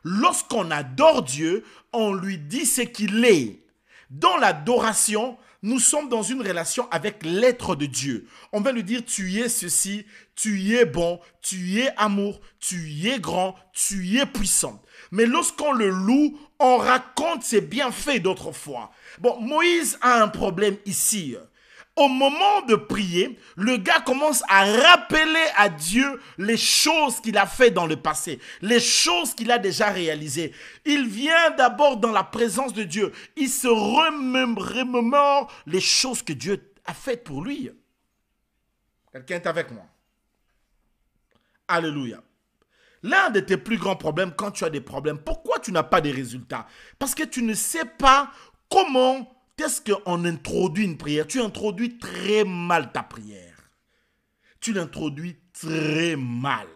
Lorsqu'on adore Dieu, on lui dit ce qu'il est. Dans l'adoration, nous sommes dans une relation avec l'être de Dieu. On va lui dire, tu es ceci, tu es bon, tu es amour, tu es grand, tu es puissant. Mais lorsqu'on le loue, on raconte ses bienfaits d'autrefois. Bon, Moïse a un problème ici. Au moment de prier, le gars commence à rappeler à Dieu les choses qu'il a fait dans le passé, les choses qu'il a déjà réalisées. Il vient d'abord dans la présence de Dieu. Il se remémore les choses que Dieu a faites pour lui. Quelqu'un est avec moi? Alléluia. L'un de tes plus grands problèmes, quand tu as des problèmes, pourquoi tu n'as pas de résultats? Parce que tu ne sais pas comment est-ce qu'on introduit une prière. Tu introduis très mal ta prière. Tu l'introduis très mal.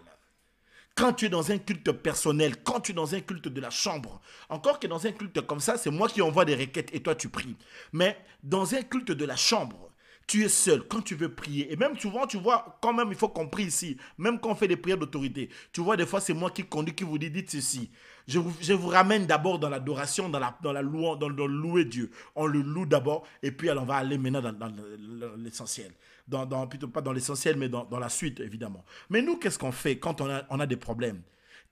Quand tu es dans un culte personnel, quand tu es dans un culte de la chambre, encore que dans un culte comme ça, c'est moi qui envoie des requêtes et toi tu pries. Mais dans un culte de la chambre, tu es seul quand tu veux prier. Et même souvent, tu vois, quand même, il faut qu'on prie ici. Même quand on fait des prières d'autorité. Tu vois, des fois, c'est moi qui conduis, qui vous dit, dites ceci. Je vous ramène d'abord dans l'adoration, dans la louange, dans le louer Dieu. On le loue d'abord et puis on va aller maintenant dans l'essentiel. Plutôt pas dans l'essentiel, mais dans la suite, évidemment. Mais nous, qu'est-ce qu'on fait quand on a des problèmes?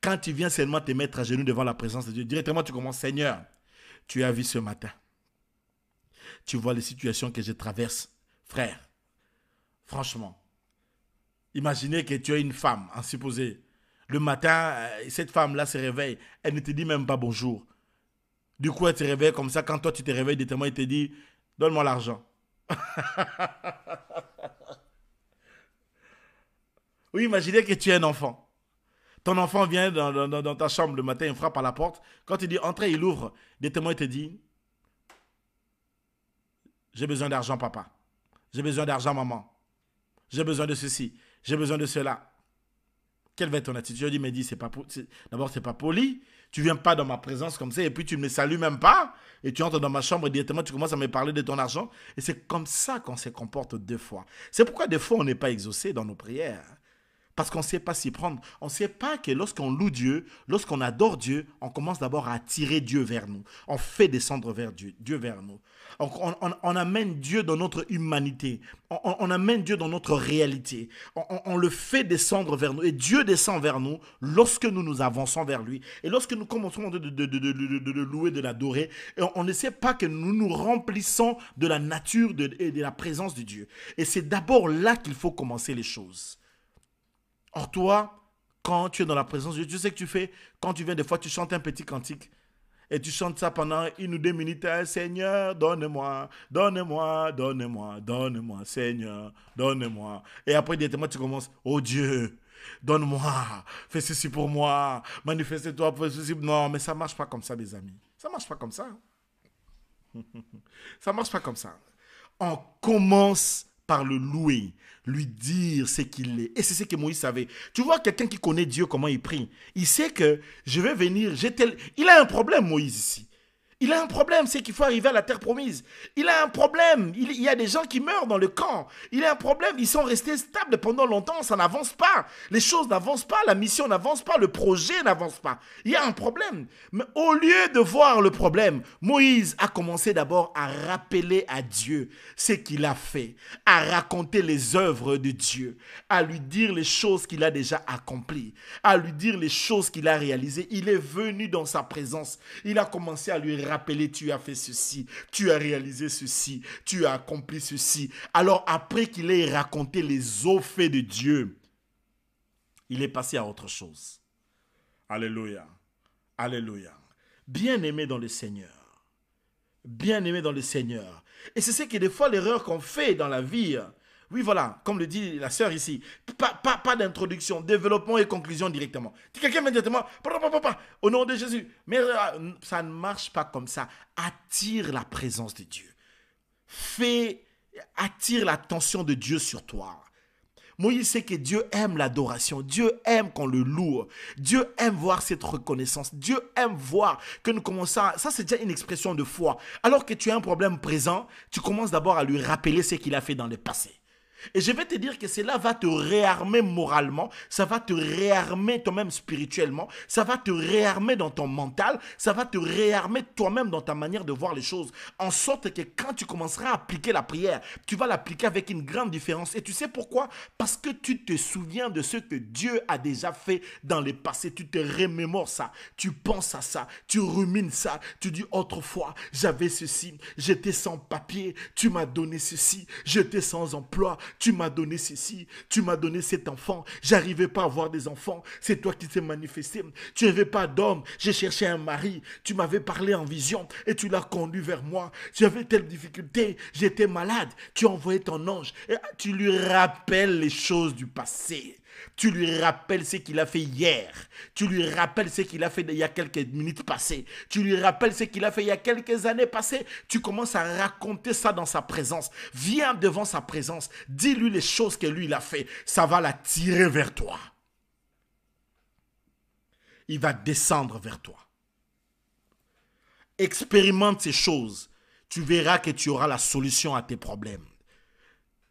Quand tu viens seulement te mettre à genoux devant la présence de Dieu, directement tu commences, Seigneur, tu as vu ce matin. Tu vois les situations que je traverse. Frère, franchement, imaginez que tu as une femme, en supposé, le matin, cette femme-là se réveille, elle ne te dit même pas bonjour. Du coup, elle te réveille comme ça, quand toi tu te réveilles, directement, elle te dit, donne-moi l'argent. Oui, imaginez que tu es un enfant. Ton enfant vient dans ta chambre le matin, il frappe à la porte. Quand tu dis, entrez, il ouvre. Directement, il te dit, j'ai besoin d'argent, papa. J'ai besoin d'argent, maman. J'ai besoin de ceci. J'ai besoin de cela. Quelle va être ton attitude? Je dis, mais dis, d'abord, c'est pas poli. Tu viens pas dans ma présence comme ça et puis tu ne me salues même pas. Et tu entres dans ma chambre et directement, tu commences à me parler de ton argent. Et c'est comme ça qu'on se comporte deux fois. C'est pourquoi des fois, on n'est pas exaucé dans nos prières. Parce qu'on ne sait pas s'y prendre. On ne sait pas que lorsqu'on loue Dieu, lorsqu'on adore Dieu, on commence d'abord à attirer Dieu vers nous. On fait descendre vers Dieu vers nous. On amène Dieu dans notre humanité. On amène Dieu dans notre réalité. On le fait descendre vers nous. Et Dieu descend vers nous lorsque nous avançons vers lui. Et lorsque nous commençons de le louer, de l'adorer, on ne sait pas que nous nous remplissons de la nature et de la présence de Dieu. Et c'est d'abord là qu'il faut commencer les choses. Or toi, quand tu es dans la présence de Dieu, tu sais que tu fais, quand tu viens des fois, tu chantes un petit cantique. Et tu chantes ça pendant 1 ou 2 minutes. Seigneur, donne-moi, donne-moi, donne-moi, donne-moi, Seigneur, donne-moi. Et après, directement, tu commences, oh Dieu, donne-moi, fais ceci pour moi, manifeste-toi, fais ceci. Non, mais ça ne marche pas comme ça, mes amis. Ça ne marche pas comme ça. Ça ne marche pas comme ça. On commence par le louer, lui dire ce qu'il est. Et c'est ce que Moïse savait. Tu vois, quelqu'un qui connaît Dieu, comment il prie. Il sait que je vais venir, il a un problème, Moïse, ici. Il a un problème, c'est qu'il faut arriver à la terre promise. Il a un problème, il y a des gens qui meurent dans le camp. Il a un problème, ils sont restés stables pendant longtemps, ça n'avance pas. Les choses n'avancent pas, la mission n'avance pas, le projet n'avance pas. Il y a un problème. Mais au lieu de voir le problème, Moïse a commencé d'abord à rappeler à Dieu ce qu'il a fait, à raconter les œuvres de Dieu, à lui dire les choses qu'il a déjà accomplies, à lui dire les choses qu'il a réalisées. Il est venu dans sa présence. Il a commencé à lui rappeler, tu as fait ceci, tu as réalisé ceci, tu as accompli ceci. Alors après qu'il ait raconté les hauts faits de Dieu, il est passé à autre chose. Alléluia. Alléluia. Bien-aimé dans le Seigneur. Bien-aimé dans le Seigneur. Et c'est ce que des fois l'erreur qu'on fait dans la vie. Oui, voilà, comme le dit la sœur ici, pas d'introduction, développement et conclusion directement. Si quelqu'un vient directement, au nom de Jésus, mais ça ne marche pas comme ça. Attire la présence de Dieu. Attire l'attention de Dieu sur toi. Moïse sait que Dieu aime l'adoration. Dieu aime qu'on le loue. Dieu aime voir cette reconnaissance. Dieu aime voir que nous commençons à... Ça, c'est déjà une expression de foi. Alors que tu as un problème présent, tu commences d'abord à lui rappeler ce qu'il a fait dans le passé. Et je vais te dire que cela va te réarmer moralement, ça va te réarmer toi-même spirituellement, ça va te réarmer dans ton mental, ça va te réarmer toi-même dans ta manière de voir les choses, en sorte que quand tu commenceras à appliquer la prière, tu vas l'appliquer avec une grande différence. Et tu sais pourquoi? Parce que tu te souviens de ce que Dieu a déjà fait dans le passé, tu te remémores ça, tu penses à ça, tu rumines ça, tu dis autrefois, j'avais ceci, j'étais sans papier, tu m'as donné ceci, j'étais sans emploi, tu m'as donné ceci, tu m'as donné cet enfant, j'arrivais pas à avoir des enfants, c'est toi qui t'es manifesté, tu n'avais pas d'homme, j'ai cherché un mari, tu m'avais parlé en vision et tu l'as conduit vers moi, j'avais telle difficulté, j'étais malade, tu as envoyé ton ange, et tu lui rappelles les choses du passé. Tu lui rappelles ce qu'il a fait hier. Tu lui rappelles ce qu'il a fait il y a quelques minutes passées. Tu lui rappelles ce qu'il a fait il y a quelques années passées. Tu commences à raconter ça dans sa présence. Viens devant sa présence. Dis-lui les choses que lui il a fait. Ça va l'attirer vers toi. Il va descendre vers toi. Expérimente ces choses. Tu verras que tu auras la solution à tes problèmes.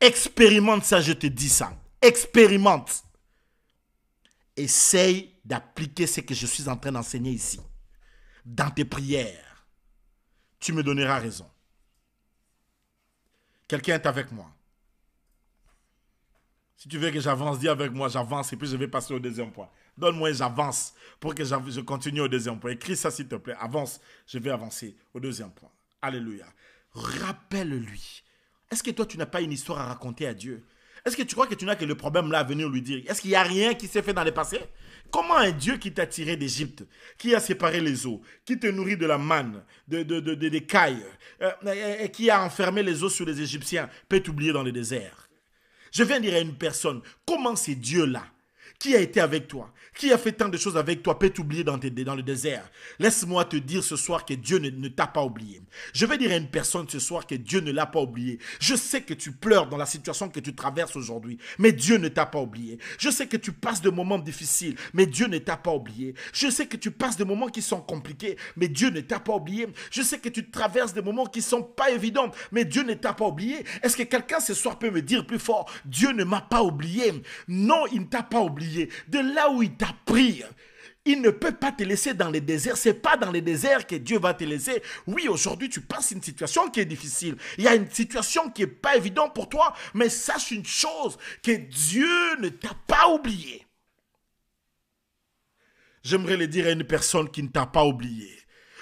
Expérimente ça, je te dis ça. Expérimente. Essaye d'appliquer ce que je suis en train d'enseigner ici. Dans tes prières. Tu me donneras raison. Quelqu'un est avec moi. Si tu veux que j'avance, dis avec moi, j'avance et puis je vais passer au deuxième point. Donne-moi, j'avance pour que je continue au deuxième point. Écris ça s'il te plaît. Avance, je vais avancer au deuxième point. Alléluia. Rappelle-lui. Est-ce que toi, tu n'as pas une histoire à raconter à Dieu? Est-ce que tu crois que tu n'as que le problème là à venir lui dire? Est-ce qu'il n'y a rien qui s'est fait dans le passé? Comment un Dieu qui t'a tiré d'Égypte, qui a séparé les eaux, qui te nourrit de la manne, des cailles, et qui a enfermé les eaux sur les Égyptiens, peut t'oublier dans le désert? Je viens dire à une personne, comment ces dieux-là, qui a été avec toi, qui a fait tant de choses avec toi, peut t'oublier dans le désert? Laisse-moi te dire ce soir que Dieu ne t'a pas oublié. Je vais dire à une personne ce soir que Dieu ne l'a pas oublié. Je sais que tu pleures dans la situation que tu traverses aujourd'hui, mais Dieu ne t'a pas oublié. Je sais que tu passes de moments difficiles, mais Dieu ne t'a pas oublié. Je sais que tu passes de moments qui sont compliqués, mais Dieu ne t'a pas oublié. Je sais que tu traverses des moments qui ne sont pas évidents, mais Dieu ne t'a pas oublié. Est-ce que quelqu'un ce soir peut me dire plus fort, Dieu ne m'a pas oublié? Non, il ne t'a pas oublié. De là où il t'a pris, il ne peut pas te laisser dans les déserts. Ce n'est pas dans les déserts que Dieu va te laisser. Oui, aujourd'hui, tu passes une situation qui est difficile. Il y a une situation qui n'est pas évidente pour toi. Mais sache une chose, que Dieu ne t'a pas oublié. J'aimerais le dire à une personne qui ne t'a pas oublié.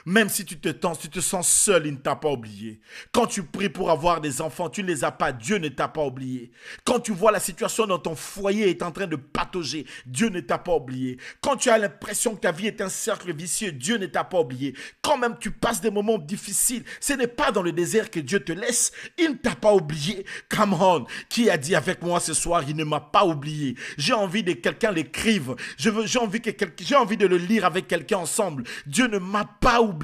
Même si tu te sens seul, il ne t'a pas oublié. Quand tu pries pour avoir des enfants, tu ne les as pas, Dieu ne t'a pas oublié. Quand tu vois la situation dans ton foyer est en train de patauger, Dieu ne t'a pas oublié. Quand tu as l'impression que ta vie est un cercle vicieux, Dieu ne t'a pas oublié. Quand même tu passes des moments difficiles, ce n'est pas dans le désert que Dieu te laisse, il ne t'a pas oublié. Come on, qui a dit avec moi ce soir, il ne m'a pas oublié. J'ai envie que quelqu'un l'écrive, j'ai envie de le lire avec quelqu'un ensemble. Dieu ne m'a pas oublié.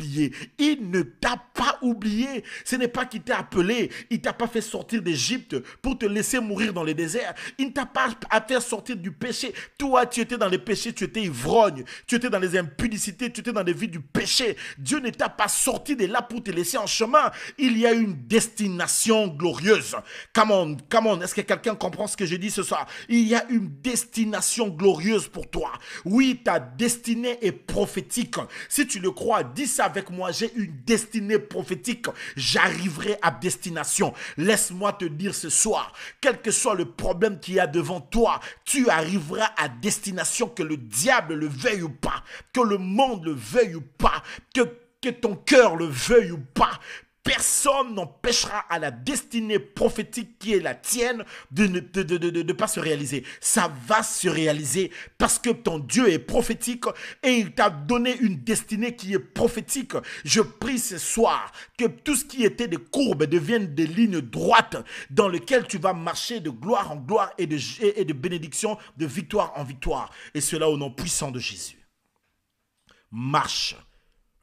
Il ne t'a pas oublié. Ce n'est pas qu'il t'a appelé. Il ne t'a pas fait sortir d'Égypte pour te laisser mourir dans le désert. Il ne t'a pas fait sortir du péché. Toi, tu étais dans les péchés, tu étais ivrogne. Tu étais dans les impudicités, tu étais dans les vies du péché. Dieu ne t'a pas sorti de là pour te laisser en chemin. Il y a une destination glorieuse. Come on. Est-ce que quelqu'un comprend ce que je dis ce soir? Il y a une destination glorieuse pour toi. Oui, ta destinée est prophétique. Si tu le crois, dis ça avec moi. J'ai une destinée prophétique. J'arriverai à destination. Laisse-moi te dire ce soir, quel que soit le problème qu'il y a devant toi, tu arriveras à destination, que le diable le veuille ou pas, que le monde le veuille ou pas, que ton cœur le veuille ou pas. Personne n'empêchera à la destinée prophétique qui est la tienne de ne pas se réaliser. Ça va se réaliser parce que ton Dieu est prophétique et il t'a donné une destinée qui est prophétique. Je prie ce soir que tout ce qui était des courbes devienne des lignes droites dans lesquelles tu vas marcher de gloire en gloire et de bénédiction, de victoire en victoire. Et cela au nom puissant de Jésus. Marche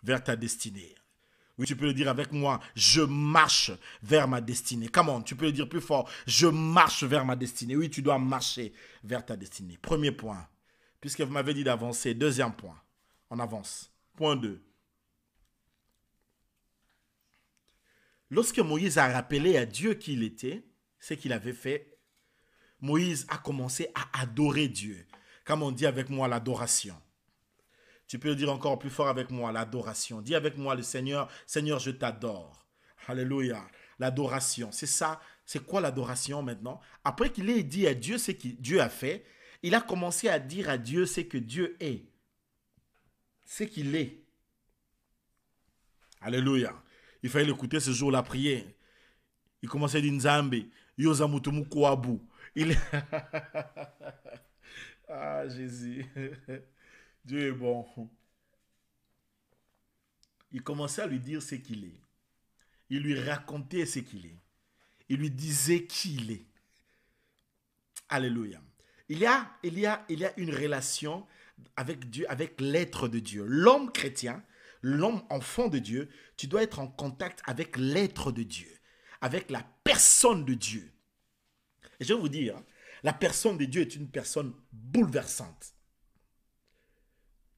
vers ta destinée. Oui, tu peux le dire avec moi. Je marche vers ma destinée. Come on, tu peux le dire plus fort. Je marche vers ma destinée. Oui, tu dois marcher vers ta destinée. Premier point. Puisque vous m'avez dit d'avancer. Deuxième point. On avance. Point 2. Lorsque Moïse a rappelé à Dieu qui il était, ce qu'il avait fait, Moïse a commencé à adorer Dieu. Comme on dit avec moi, l'adoration. Tu peux le dire encore plus fort avec moi, l'adoration. Dis avec moi le Seigneur, Seigneur, je t'adore. Alléluia. L'adoration, c'est ça. C'est quoi l'adoration maintenant? Après qu'il ait dit à Dieu ce que Dieu a fait, il a commencé à dire à Dieu ce que Dieu est. Ce qu'il est. Alléluia. Il fallait l'écouter ce jour, la prière. Il commençait à dire Nzambe, Yozamutumu Kouabou. Ah, Jésus. Dieu est bon. Il commençait à lui dire ce qu'il est. Il lui racontait ce qu'il est. Il lui disait qui il est. Alléluia. Il y a une relation avec Dieu, avec l'être de Dieu. L'homme chrétien, l'homme enfant de Dieu, tu dois être en contact avec l'être de Dieu, avec la personne de Dieu. Et je vais vous dire, la personne de Dieu est une personne bouleversante.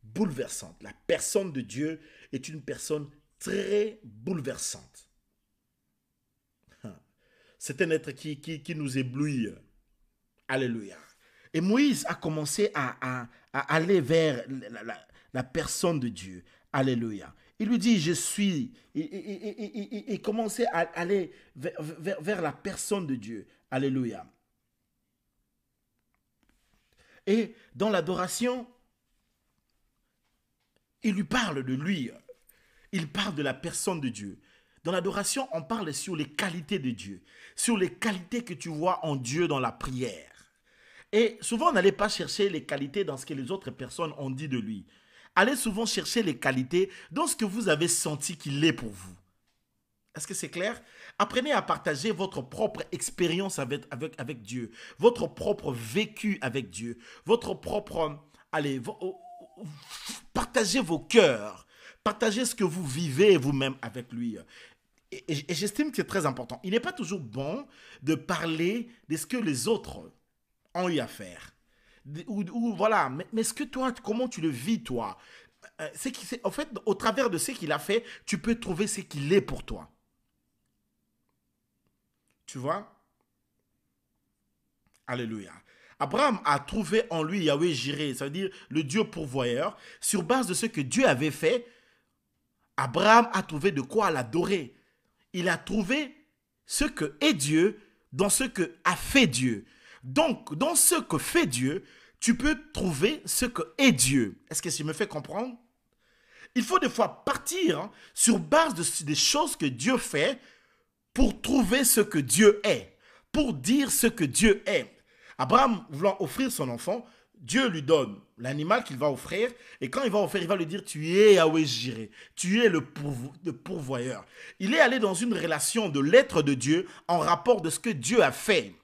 Bouleversante. La personne de Dieu est une personne très bouleversante. C'est un être qui nous éblouit. Alléluia. Et Moïse a commencé à aller vers la personne de Dieu. Alléluia. Il lui dit, je suis. Il commençait à aller vers la personne de Dieu. Alléluia. Et dans l'adoration, il lui parle de lui. Il parle de la personne de Dieu. Dans l'adoration, on parle sur les qualités de Dieu, sur les qualités que tu vois en Dieu dans la prière. Et souvent, n'allez pas chercher les qualités dans ce que les autres personnes ont dit de lui. Allez souvent chercher les qualités dans ce que vous avez senti qu'il est pour vous. Est-ce que c'est clair? Apprenez à partager votre propre expérience avec Dieu, votre propre vécu avec Dieu, votre propre... partagez vos cœurs, partagez ce que vous vivez vous-même avec lui. Et j'estime que c'est très important. Il n'est pas toujours bon de parler de ce que les autres ont eu à faire. Voilà, mais ce que toi, comment tu le vis toi? En fait, au travers de ce qu'il a fait, tu peux trouver ce qu'il est pour toi. Tu vois? Alléluia. Abraham a trouvé en lui Yahweh Jireh, ça veut dire le Dieu pourvoyeur. Sur base de ce que Dieu avait fait, Abraham a trouvé de quoi l'adorer. Il a trouvé ce que est Dieu dans ce que a fait Dieu. Donc, dans ce que fait Dieu, tu peux trouver ce que est Dieu. Est-ce que je me fais comprendre? Il faut des fois partir sur base des choses que Dieu fait pour trouver ce que Dieu est, pour dire ce que Dieu est. Abraham voulant offrir son enfant, Dieu lui donne l'animal qu'il va offrir, et quand il va offrir, il va lui dire, tu es Yahweh Jireh, tu es le pourvoyeur. Il est allé dans une relation de l'être de Dieu en rapport de ce que Dieu a fait.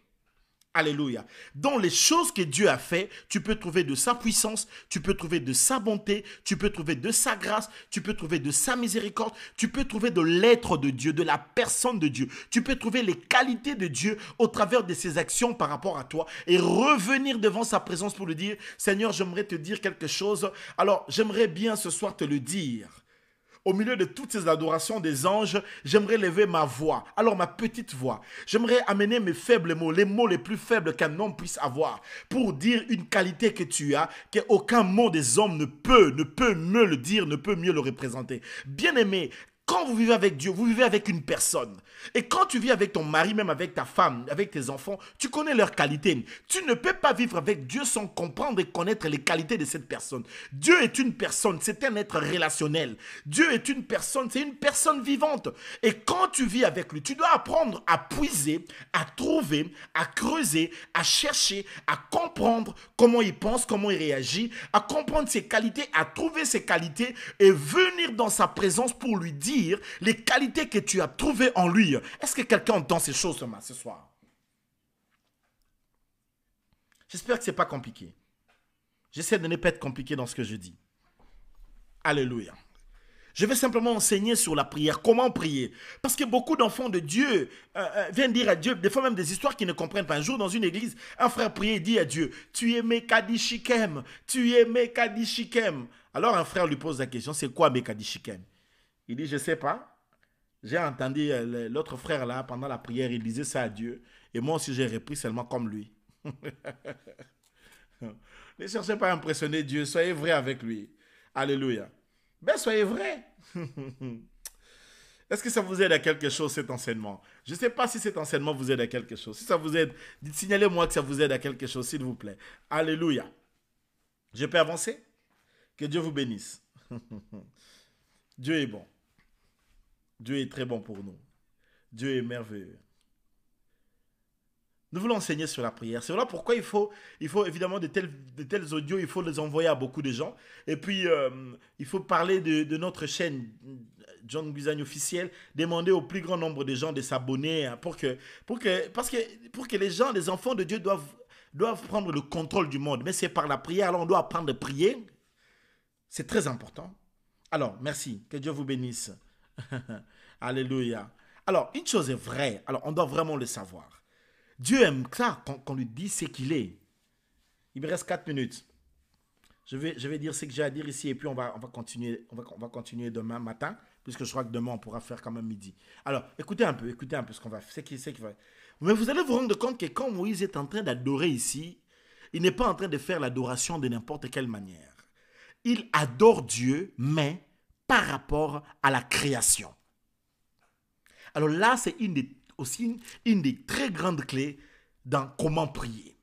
Alléluia. Dans les choses que Dieu a fait, tu peux trouver de sa puissance, tu peux trouver de sa bonté, tu peux trouver de sa grâce, tu peux trouver de sa miséricorde, tu peux trouver de l'être de Dieu, de la personne de Dieu. Tu peux trouver les qualités de Dieu au travers de ses actions par rapport à toi et revenir devant sa présence pour lui dire, Seigneur, j'aimerais te dire quelque chose. Alors, j'aimerais bien ce soir te le dire. Au milieu de toutes ces adorations des anges, j'aimerais lever ma voix, alors ma petite voix. J'aimerais amener mes faibles mots, les mots les plus faibles qu'un homme puisse avoir, pour dire une qualité que tu as, qu'aucun mot des hommes ne peut mieux le dire, ne peut mieux le représenter. Bien-aimé, quand vous vivez avec Dieu, vous vivez avec une personne. Et quand tu vis avec ton mari, même avec ta femme, avec tes enfants, tu connais leurs qualités. Tu ne peux pas vivre avec Dieu sans comprendre et connaître les qualités de cette personne. Dieu est une personne, c'est un être relationnel. Dieu est une personne, c'est une personne vivante. Et quand tu vis avec lui, tu dois apprendre à puiser, à trouver, à creuser, à chercher, à comprendre comment il pense, comment il réagit, à comprendre ses qualités, à trouver ses qualités et venir dans sa présence pour lui dire les qualités que tu as trouvées en lui. Est-ce que quelqu'un entend ces choses ce soir? J'espère que ce n'est pas compliqué. J'essaie de ne pas être compliqué dans ce que je dis. Alléluia. Je vais simplement enseigner sur la prière, comment prier. Parce que beaucoup d'enfants de Dieu viennent dire à Dieu, des fois même des histoires qu'ils ne comprennent pas. Un jour, dans une église, un frère priait et dit à Dieu, « Tu es Mekadi Shikem, tu es Mekadi Shikem. » Alors un frère lui pose la question, « C'est quoi Mekadi Shikem ?» Il dit, je ne sais pas. J'ai entendu l'autre frère là, pendant la prière, il disait ça à Dieu. Et moi aussi, j'ai repris seulement comme lui. Ne cherchez pas à impressionner Dieu, soyez vrai avec lui. Alléluia. Ben, soyez vrai. Est-ce que ça vous aide à quelque chose, cet enseignement? Je ne sais pas si cet enseignement vous aide à quelque chose. Si ça vous aide, signalez-moi que ça vous aide à quelque chose, s'il vous plaît. Alléluia. Je peux avancer? Que Dieu vous bénisse. Dieu est bon. Dieu est très bon pour nous. Dieu est merveilleux. Nous voulons enseigner sur la prière. C'est voilà pourquoi il faut évidemment de tels audios, il faut les envoyer à beaucoup de gens. Et puis, il faut parler de notre chaîne, John Guizagne officiel, demander au plus grand nombre de gens de s'abonner pour que les gens, les enfants de Dieu doivent prendre le contrôle du monde. Mais c'est par la prière, alors on doit apprendre à prier. C'est très important. Alors, merci. Que Dieu vous bénisse. Alléluia. Alors, une chose est vraie. Alors, on doit vraiment le savoir. Dieu aime ça qu'on lui dise ce qu'il est. Il me reste 4 minutes. Je vais dire ce que j'ai à dire ici et puis on va continuer demain matin, puisque je crois que demain on pourra faire quand même midi. Alors, écoutez un peu ce qu'on va faire. Mais vous allez vous rendre compte que quand Moïse est en train d'adorer ici, il n'est pas en train de faire l'adoration de n'importe quelle manière. Il adore Dieu, mais par rapport à la création. Alors là, c'est aussi une des très grandes clés dans comment prier.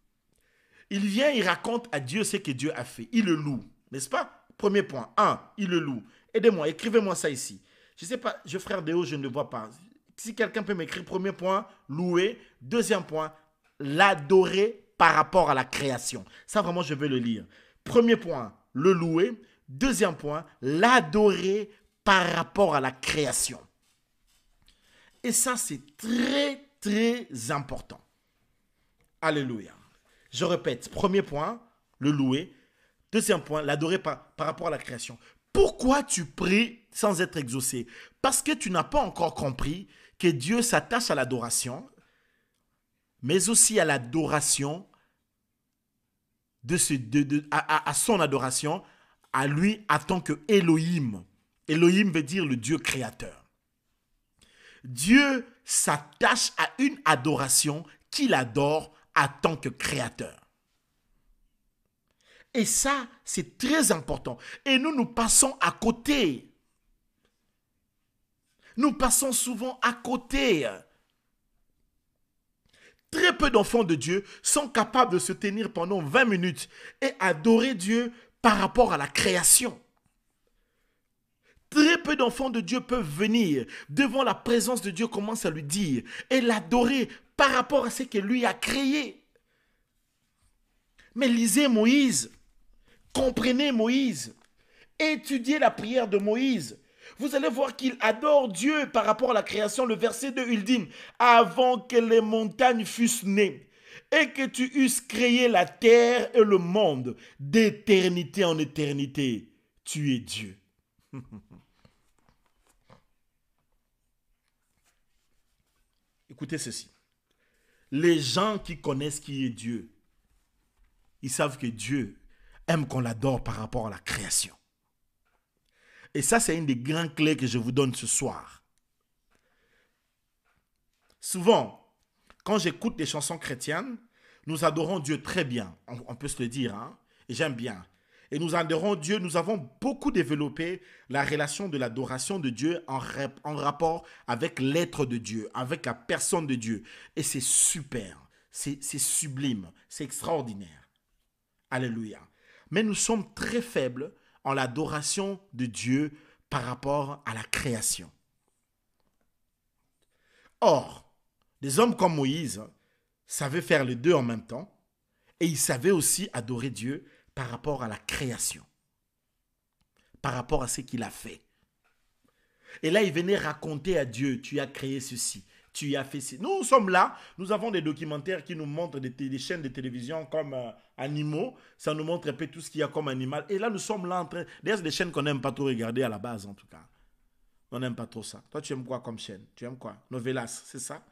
Il vient, il raconte à Dieu ce que Dieu a fait. Il le loue, n'est-ce pas? Premier point. 1, il le loue. Aidez-moi, écrivez-moi ça ici. Je ne sais pas, frère Déo, je ne le vois pas. Si quelqu'un peut m'écrire, premier point, louer. Deuxième point, l'adorer par rapport à la création. Ça, vraiment, je vais le lire. Premier point, le louer. Deuxième point, l'adorer par rapport à la création. Et ça, c'est très, très important. Alléluia. Je répète, premier point, le louer. Deuxième point, l'adorer par rapport à la création. Pourquoi tu pries sans être exaucé? Parce que tu n'as pas encore compris que Dieu s'attache à l'adoration, mais aussi à l'adoration, à son adoration, à lui en tant que Elohim. Elohim veut dire le Dieu créateur. Dieu s'attache à une adoration qu'il adore en tant que créateur. Et ça, c'est très important. Et nous passons à côté. Nous passons souvent à côté. Très peu d'enfants de Dieu sont capables de se tenir pendant 20 minutes et adorer Dieu par rapport à la création. très peu d'enfants de Dieu peuvent venir devant la présence de Dieu, commence à lui dire et l'adorer par rapport à ce que lui a créé. Mais lisez Moïse, comprenez Moïse, étudiez la prière de Moïse. Vous allez voir qu'il adore Dieu par rapport à la création. Le verset 2, il dit « Avant que les montagnes fussent nées et que tu eusses créé la terre et le monde, d'éternité en éternité, tu es Dieu. » Écoutez ceci. Les gens qui connaissent qui est Dieu, ils savent que Dieu aime qu'on l'adore par rapport à la création. Et ça, c'est une des grandes clés que je vous donne ce soir. Souvent, quand j'écoute des chansons chrétiennes, nous adorons Dieu très bien. On peut se le dire, hein? Et j'aime bien. Et nous adorons Dieu. Nous avons beaucoup développé la relation de l'adoration de Dieu en rapport avec l'être de Dieu, avec la personne de Dieu. Et c'est super. C'est sublime. C'est extraordinaire. Alléluia. Mais nous sommes très faibles en l'adoration de Dieu par rapport à la création. Or, des hommes comme Moïse savaient faire les deux en même temps et ils savaient aussi adorer Dieu par rapport à la création, par rapport à ce qu'il a fait. Et là, ils venaient raconter à Dieu, tu as créé ceci, tu as fait ceci. Nous sommes là, nous avons des documentaires qui nous montrent des chaînes de télévision comme animaux, ça nous montre un peu tout ce qu'il y a comme animal. Et là, nous sommes là en train... D'ailleurs, c'est des chaînes qu'on n'aime pas trop regarder à la base, en tout cas. On n'aime pas trop ça. Toi, tu aimes quoi comme chaîne? Tu aimes quoi? Novelas, c'est ça?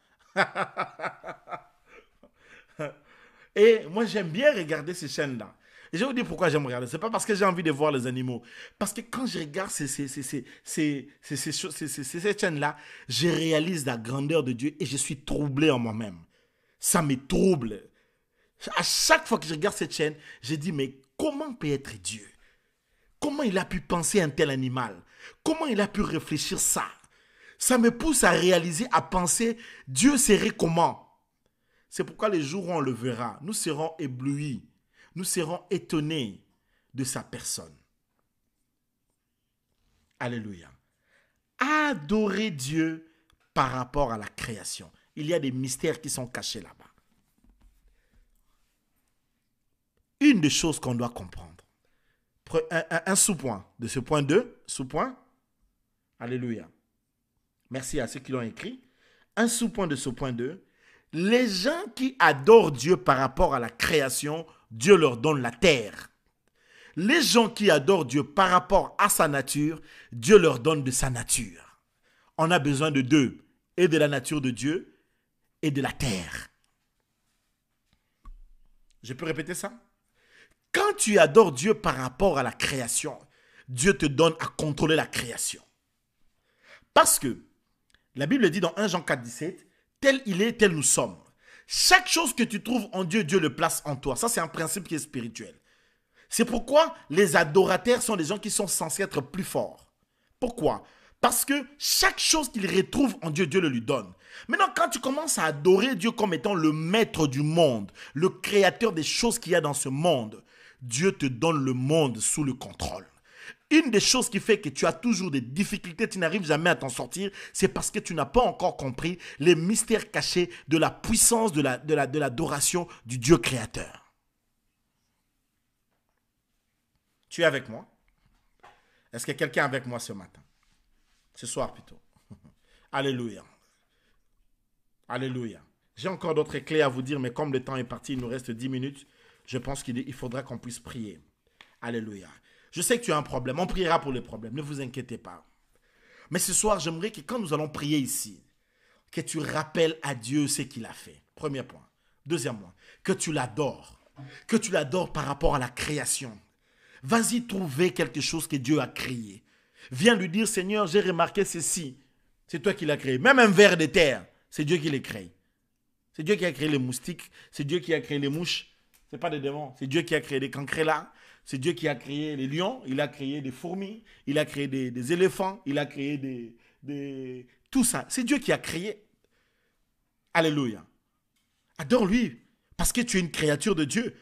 Et moi, j'aime bien regarder ces chaînes-là. Et je vais vous dire pourquoi j'aime regarder. Ce n'est pas parce que j'ai envie de voir les animaux. Parce que quand je regarde ces chaînes-là, je réalise la grandeur de Dieu et je suis troublé en moi-même. Ça me trouble. À chaque fois que je regarde cette chaîne, je dis, mais comment peut être Dieu? Comment il a pu penser un tel animal? Comment il a pu réfléchir ça? Ça me pousse à réaliser, à penser, Dieu serait comment? C'est pourquoi les jours où on le verra, nous serons éblouis. Nous serons étonnés de sa personne. Alléluia. Adorer Dieu par rapport à la création. Il y a des mystères qui sont cachés là-bas. Une des choses qu'on doit comprendre. Un sous-point de ce point 2. Sous-point. Alléluia. Merci à ceux qui l'ont écrit. Un sous-point de ce point 2. Les gens qui adorent Dieu par rapport à la création, Dieu leur donne la terre. Les gens qui adorent Dieu par rapport à sa nature, Dieu leur donne de sa nature. On a besoin de deux, et de la nature de Dieu et de la terre. Je peux répéter ça? Quand tu adores Dieu par rapport à la création, Dieu te donne à contrôler la création. Parce que la Bible dit dans 1 Jean 4, 17, tel il est, tel nous sommes. Chaque chose que tu trouves en Dieu, Dieu le place en toi. Ça, c'est un principe qui est spirituel. C'est pourquoi les adorateurs sont des gens qui sont censés être plus forts. Pourquoi? Parce que chaque chose qu'il retrouve en Dieu, Dieu le lui donne. Maintenant, quand tu commences à adorer Dieu comme étant le maître du monde, le créateur des choses qu'il y a dans ce monde, Dieu te donne le monde sous le contrôle. Une des choses qui fait que tu as toujours des difficultés, tu n'arrives jamais à t'en sortir, c'est parce que tu n'as pas encore compris les mystères cachés de la puissance de l'adoration du Dieu créateur. Tu es avec moi? Est-ce que quelqu'un est avec moi ce matin? Ce soir plutôt. Alléluia. Alléluia. J'ai encore d'autres clés à vous dire, mais comme le temps est parti, il nous reste 10 minutes, je pense qu'il faudra qu'on puisse prier. Alléluia. Je sais que tu as un problème. On priera pour les problèmes. Ne vous inquiétez pas. Mais ce soir, j'aimerais que quand nous allons prier ici, que tu rappelles à Dieu ce qu'il a fait. Premier point. Deuxième point, que tu l'adores. Que tu l'adores par rapport à la création. Vas-y trouver quelque chose que Dieu a créé. Viens lui dire, Seigneur, j'ai remarqué ceci. C'est toi qui l'as créé. Même un ver de terre, c'est Dieu qui l'a créé. C'est Dieu qui a créé les moustiques. C'est Dieu qui a créé les mouches. Ce n'est pas des démons. C'est Dieu qui a créé les cancrelats. C'est Dieu qui a créé les lions, il a créé des fourmis, il a créé des éléphants, il a créé tout ça. C'est Dieu qui a créé. Alléluia. Adore-lui parce que tu es une créature de Dieu.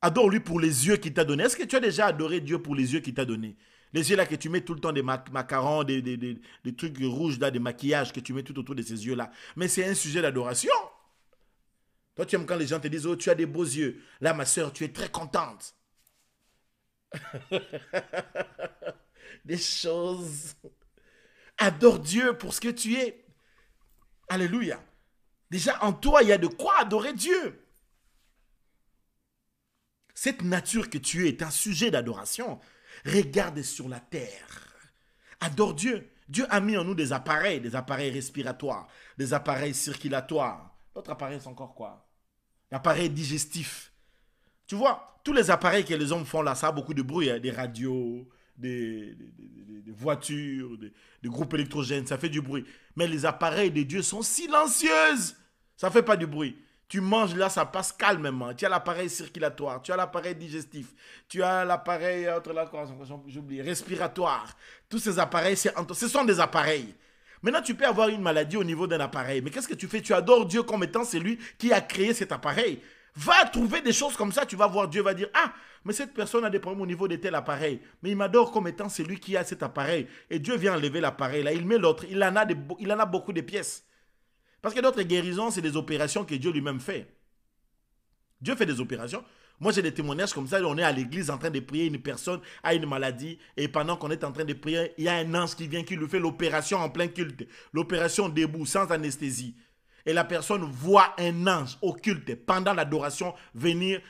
Adore-lui pour les yeux qu'il t'a donnés. Est-ce que tu as déjà adoré Dieu pour les yeux qu'il t'a donnés? Les yeux là que tu mets tout le temps des macarons, des trucs rouges là, des maquillages que tu mets tout autour de ces yeux là. Mais c'est un sujet d'adoration. Toi, tu aimes quand les gens te disent, oh, tu as des beaux yeux. Là, ma soeur, tu es très contente. Des choses. Adore Dieu pour ce que tu es. Alléluia. Déjà, en toi, il y a de quoi adorer Dieu. Cette nature que tu es est un sujet d'adoration. Regarde sur la terre. Adore Dieu. Dieu a mis en nous des appareils respiratoires, des appareils circulatoires. D'autres appareils, c'est encore quoi? L'appareil digestif. Tu vois, tous les appareils que les hommes font là, ça a beaucoup de bruit. Hein, des radios, des voitures, des groupes électrogènes, ça fait du bruit. Mais les appareils de Dieu sont silencieuses. Ça ne fait pas du bruit. Tu manges là, ça passe calmement. Tu as l'appareil circulatoire, tu as l'appareil digestif, tu as l'appareil, j'oublie, respiratoire. Tous ces appareils, ce sont des appareils. Maintenant, tu peux avoir une maladie au niveau d'un appareil. Mais qu'est-ce que tu fais? Tu adores Dieu comme étant celui qui a créé cet appareil. Va trouver des choses comme ça, tu vas voir Dieu va dire, ah, mais cette personne a des problèmes au niveau de tel appareil. Mais il m'adore comme étant celui qui a cet appareil. Et Dieu vient enlever l'appareil là, il met l'autre. Il en a beaucoup de pièces. Parce que d'autres guérisons, c'est des opérations que Dieu lui-même fait. Dieu fait des opérations. Moi, j'ai des témoignages comme ça. On est à l'église en train de prier. Une personne a une maladie. Et pendant qu'on est en train de prier, il y a un ange qui vient, qui lui fait l'opération en plein culte. L'opération debout, sans anesthésie. Et la personne voit un ange au culte pendant l'adoration venir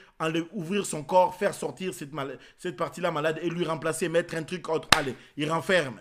ouvrir son corps, faire sortir cette partie-là malade et lui remplacer, mettre un truc autre. Allez, il renferme.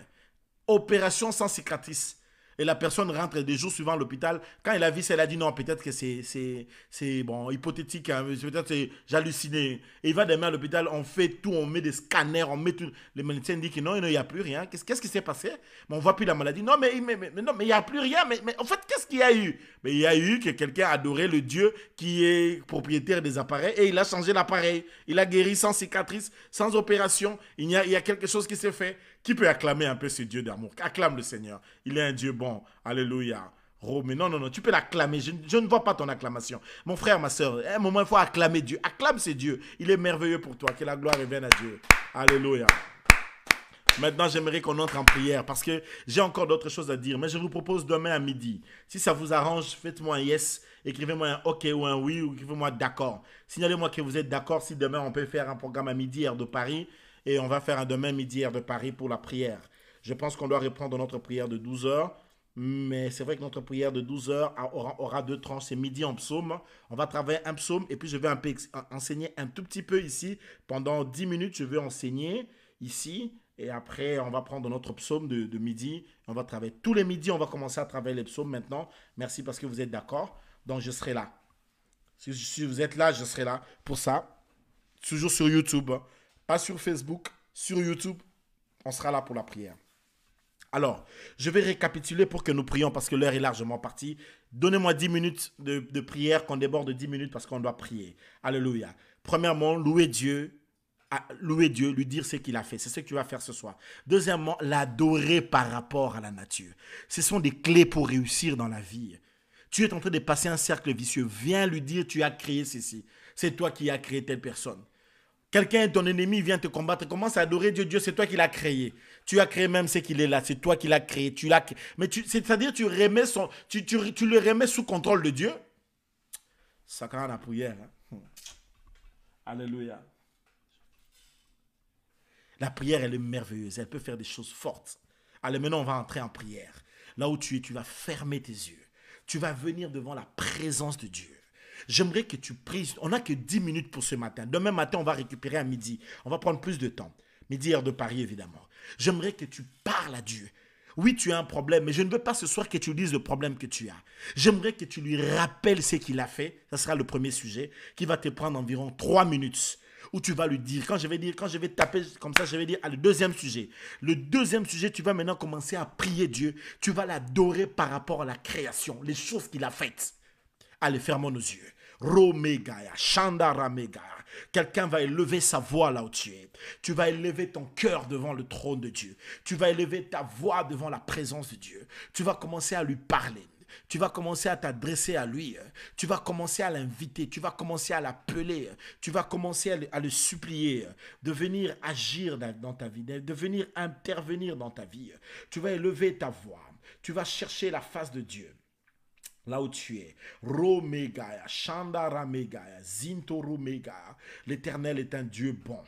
Opération sans cicatrice. Et la personne rentre des jours suivants à l'hôpital. Quand elle a vu ça, elle a dit non, peut-être que c'est bon, hypothétique, hein, peut-être que j'halluciné. Et il va demain à l'hôpital, on fait tout, on met des scanners, on met tout. Les médecins disent que non, il n'y a plus rien. Qu'est-ce qui s'est passé? Mais on ne voit plus la maladie. Non, mais non, mais il n'y a plus rien. Mais en fait, qu'est-ce qu'il y a eu? Mais il y a eu que quelqu'un adorait le Dieu qui est propriétaire des appareils et il a changé l'appareil. Il a guéri sans cicatrice, sans opération. Il y a quelque chose qui s'est fait. Qui peut acclamer un peu ce Dieu d'amour? Acclame le Seigneur. Il est un Dieu bon. Alléluia. Mais non, tu peux l'acclamer. Je ne vois pas ton acclamation. Mon frère, ma soeur, à un moment, il faut acclamer Dieu. Acclame ce Dieu. Il est merveilleux pour toi. Que la gloire revienne à Dieu. Alléluia. Maintenant, j'aimerais qu'on entre en prière parce que j'ai encore d'autres choses à dire. Mais je vous propose demain à midi. Si ça vous arrange, faites-moi un yes. Écrivez-moi un OK ou un oui ou écrivez-moi d'accord. Signalez-moi que vous êtes d'accord si demain on peut faire un programme à midi, heure de Paris. Et on va faire un demain midi, heure de Paris pour la prière. Je pense qu'on doit reprendre notre prière de 12 heures. Mais c'est vrai que notre prière de 12 heures aura deux tranches. C'est midi en psaume. On va travailler un psaume et puis je vais enseigner un tout petit peu ici. Pendant 10 minutes, je vais enseigner ici. Et après, on va prendre notre psaume de midi. On va travailler. Tous les midis, on va commencer à travailler les psaumes maintenant. Merci parce que vous êtes d'accord. Donc, je serai là. Si vous êtes là, je serai là pour ça. Toujours sur YouTube. Pas sur Facebook, sur YouTube. On sera là pour la prière. Alors, je vais récapituler pour que nous prions parce que l'heure est largement partie. Donnez-moi 10 minutes de prière, qu'on déborde de 10 minutes parce qu'on doit prier. Alléluia. Premièrement, louer Dieu, lui dire ce qu'il a fait. C'est ce que tu vas faire ce soir. Deuxièmement, l'adorer par rapport à la nature. Ce sont des clés pour réussir dans la vie. Tu es en train de passer un cercle vicieux. Viens lui dire, tu as créé ceci. C'est toi qui as créé telle personne. Quelqu'un, ton ennemi, vient te combattre. Commence à adorer Dieu. Dieu, c'est toi qui l'as créé. Tu as créé même ce qu'il est là. C'est toi qui l'as créé. Mais c'est-à-dire, tu le remets sous contrôle de Dieu. Ça craint la prière. Hein? Alléluia. La prière, elle est merveilleuse. Elle peut faire des choses fortes. Allez, maintenant, on va entrer en prière. Là où tu es, tu vas fermer tes yeux. Tu vas venir devant la présence de Dieu. J'aimerais que tu pries. On n'a que 10 minutes pour ce matin. Demain matin, on va récupérer à midi. On va prendre plus de temps. Midi, heure de Paris, évidemment. J'aimerais que tu parles à Dieu. Oui, tu as un problème, mais je ne veux pas ce soir que tu dises le problème que tu as. J'aimerais que tu lui rappelles ce qu'il a fait. Ça sera le premier sujet qui va te prendre environ 3 minutes. Où tu vas lui dire, quand je vais taper comme ça, je vais dire, le deuxième sujet. Le deuxième sujet, tu vas maintenant commencer à prier Dieu. Tu vas l'adorer par rapport à la création, les choses qu'il a faites. Allez, fermons nos yeux. Romegaya, Shandaramegaya. Quelqu'un va élever sa voix là où tu es. Tu vas élever ton cœur devant le trône de Dieu. Tu vas élever ta voix devant la présence de Dieu. Tu vas commencer à lui parler. Tu vas commencer à t'adresser à lui. Tu vas commencer à l'inviter. Tu vas commencer à l'appeler. Tu vas commencer à le supplier de venir agir dans ta vie, de venir intervenir dans ta vie. Tu vas élever ta voix. Tu vas chercher la face de Dieu. Là où tu es, Romegaya, Shandaramegaya, Zintoromegaya, l'Éternel est un Dieu bon.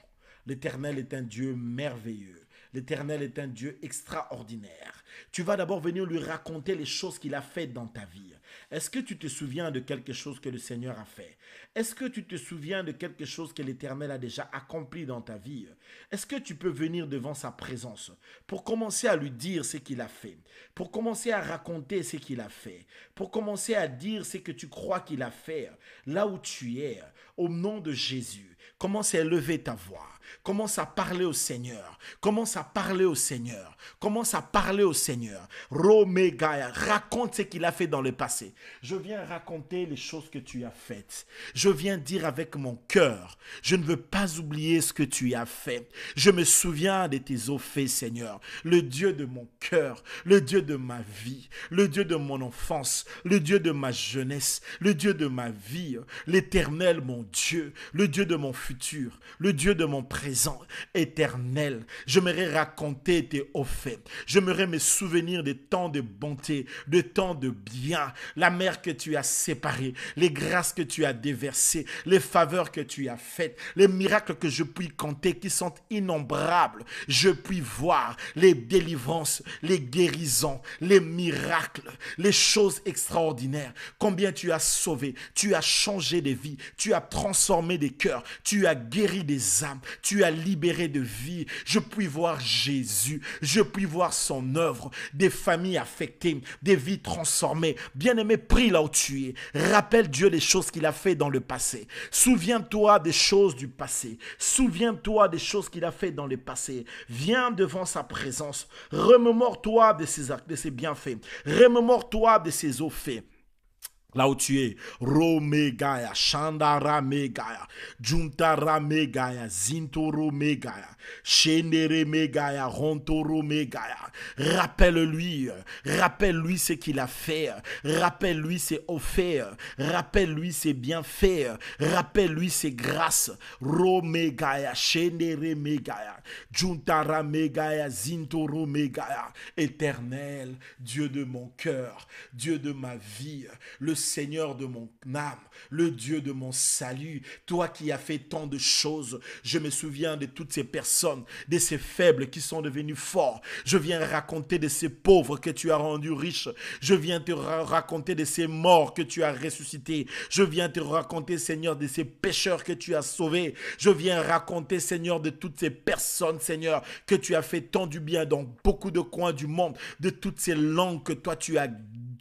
L'Éternel est un Dieu merveilleux. L'Éternel est un Dieu extraordinaire. Tu vas d'abord venir lui raconter les choses qu'il a faites dans ta vie. Est-ce que tu te souviens de quelque chose que le Seigneur a fait? Est-ce que tu te souviens de quelque chose que l'Éternel a déjà accompli dans ta vie? Est-ce que tu peux venir devant sa présence pour commencer à lui dire ce qu'il a fait, pour commencer à raconter ce qu'il a fait, pour commencer à dire ce que tu crois qu'il a fait là où tu es, au nom de Jésus? Commence à élever ta voix. Commence à parler au Seigneur. Commence à parler au Seigneur. Commence à parler au Seigneur. Romegaya, raconte ce qu'il a fait dans le passé. Je viens raconter les choses que tu as faites. Je viens dire avec mon cœur, je ne veux pas oublier ce que tu as fait. Je me souviens de tes eaux faits, Seigneur. Le Dieu de mon cœur, le Dieu de ma vie, le Dieu de mon enfance, le Dieu de ma jeunesse, le Dieu de ma vie, l'Éternel, mon Dieu, le Dieu de mon futur, le Dieu de mon présent, éternel. J'aimerais raconter tes hauts faits. J'aimerais me souvenir des temps de bonté, des temps de bien, la mer que tu as séparée, les grâces que tu as déversées, les faveurs que tu as faites, les miracles que je puis compter qui sont innombrables. Je puis voir les délivrances, les guérisons, les miracles, les choses extraordinaires. Combien tu as sauvé, tu as changé des vies, tu as transformé des cœurs, tu as guéri des âmes, tu as libéré de vie. Je puis voir Jésus, je puis voir son œuvre, des familles affectées, des vies transformées. Bien-aimé, prie là où tu es. Rappelle Dieu les choses qu'il a fait dans le passé. Souviens-toi des choses du passé. Souviens-toi des choses qu'il a fait dans le passé. Viens devant sa présence. Remémore-toi de ses bienfaits. Remémore-toi de ses hauts faits. Là où tu es, Romegaya, Shandara Megaya, Juntara Megaya, Zintoro Megaya, Shendere Megaya, Rontoro Megaya. Rappelle-lui ce qu'il a fait, rappelle-lui ses hauts faits, rappelle-lui ses bienfaits, rappelle-lui ses grâces. Romegaya, Shendere Megaya, Juntara Megaya, Zintoro Megaya. Éternel, Dieu de mon cœur, Dieu de ma vie, le Seigneur de mon âme, le Dieu de mon salut, toi qui as fait tant de choses. Je me souviens de toutes ces personnes, de ces faibles qui sont devenus forts. Je viens raconter de ces pauvres que tu as rendus riches. Je viens te raconter de ces morts que tu as ressuscités. Je viens te raconter, Seigneur, de ces pécheurs que tu as sauvés. Je viens raconter, Seigneur, de toutes ces personnes, Seigneur, que tu as fait tant du bien dans beaucoup de coins du monde, de toutes ces langues que toi tu as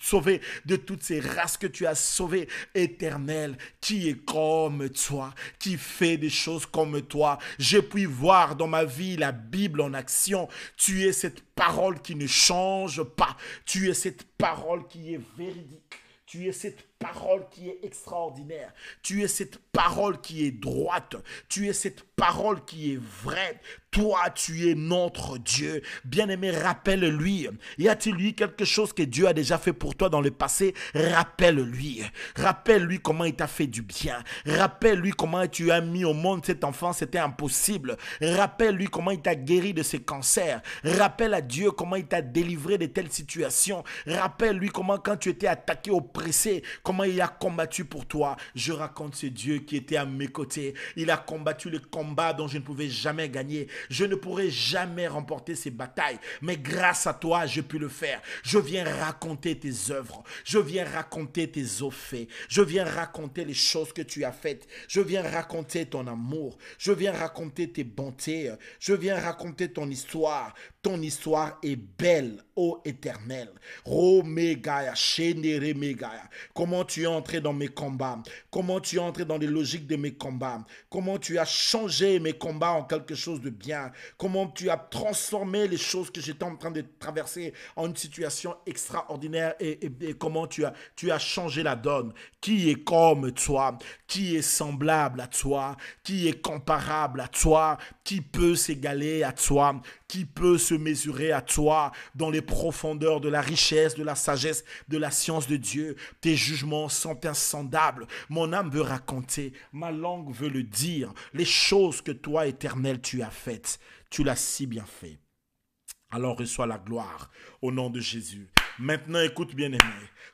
sauvé, de toutes ces races que tu as sauvées. Éternel, qui est comme toi, qui fait des choses comme toi. Je puis voir dans ma vie la Bible en action. Tu es cette parole qui ne change pas. Tu es cette parole qui est véridique. Tu es cette parole qui est extraordinaire. Tu es cette parole qui est droite. Tu es cette parole qui est vraie. Toi, tu es notre Dieu. Bien-aimé, rappelle-lui. Y a-t-il lui quelque chose que Dieu a déjà fait pour toi dans le passé? Rappelle-lui. Rappelle-lui comment il t'a fait du bien. Rappelle-lui comment tu as mis au monde cet enfant, c'était impossible. Rappelle-lui comment il t'a guéri de ses cancers. Rappelle à Dieu comment il t'a délivré de telles situations. Rappelle-lui comment quand tu étais attaqué, oppressé, comment il a combattu pour toi. Je raconte ce Dieu qui était à mes côtés. Il a combattu le combat dont je ne pouvais jamais gagner. Je ne pourrai jamais remporter ces batailles, mais grâce à toi, j'ai pu le faire. Je viens raconter tes œuvres. Je viens raconter tes hauts faits. Je viens raconter les choses que tu as faites. Je viens raconter ton amour. Je viens raconter tes bontés. Je viens raconter ton histoire. Ton histoire est belle, ô Éternel. Romegaya, Shendere Megaya. Comment comment tu es entré dans mes combats, comment tu es entré dans les logiques de mes combats, comment tu as changé mes combats en quelque chose de bien, comment tu as transformé les choses que j'étais en train de traverser en une situation extraordinaire et comment tu as changé la donne. Qui est comme toi, qui est semblable à toi, qui est comparable à toi, qui peut s'égaler à toi, qui peut se mesurer à toi dans les profondeurs de la richesse, de la sagesse, de la science de Dieu. Tes jugements sont insondables. Mon âme veut raconter, ma langue veut le dire. Les choses que toi, Éternel, tu as faites, tu l'as si bien fait. Alors reçois la gloire au nom de Jésus. Maintenant, écoute bien-aimé,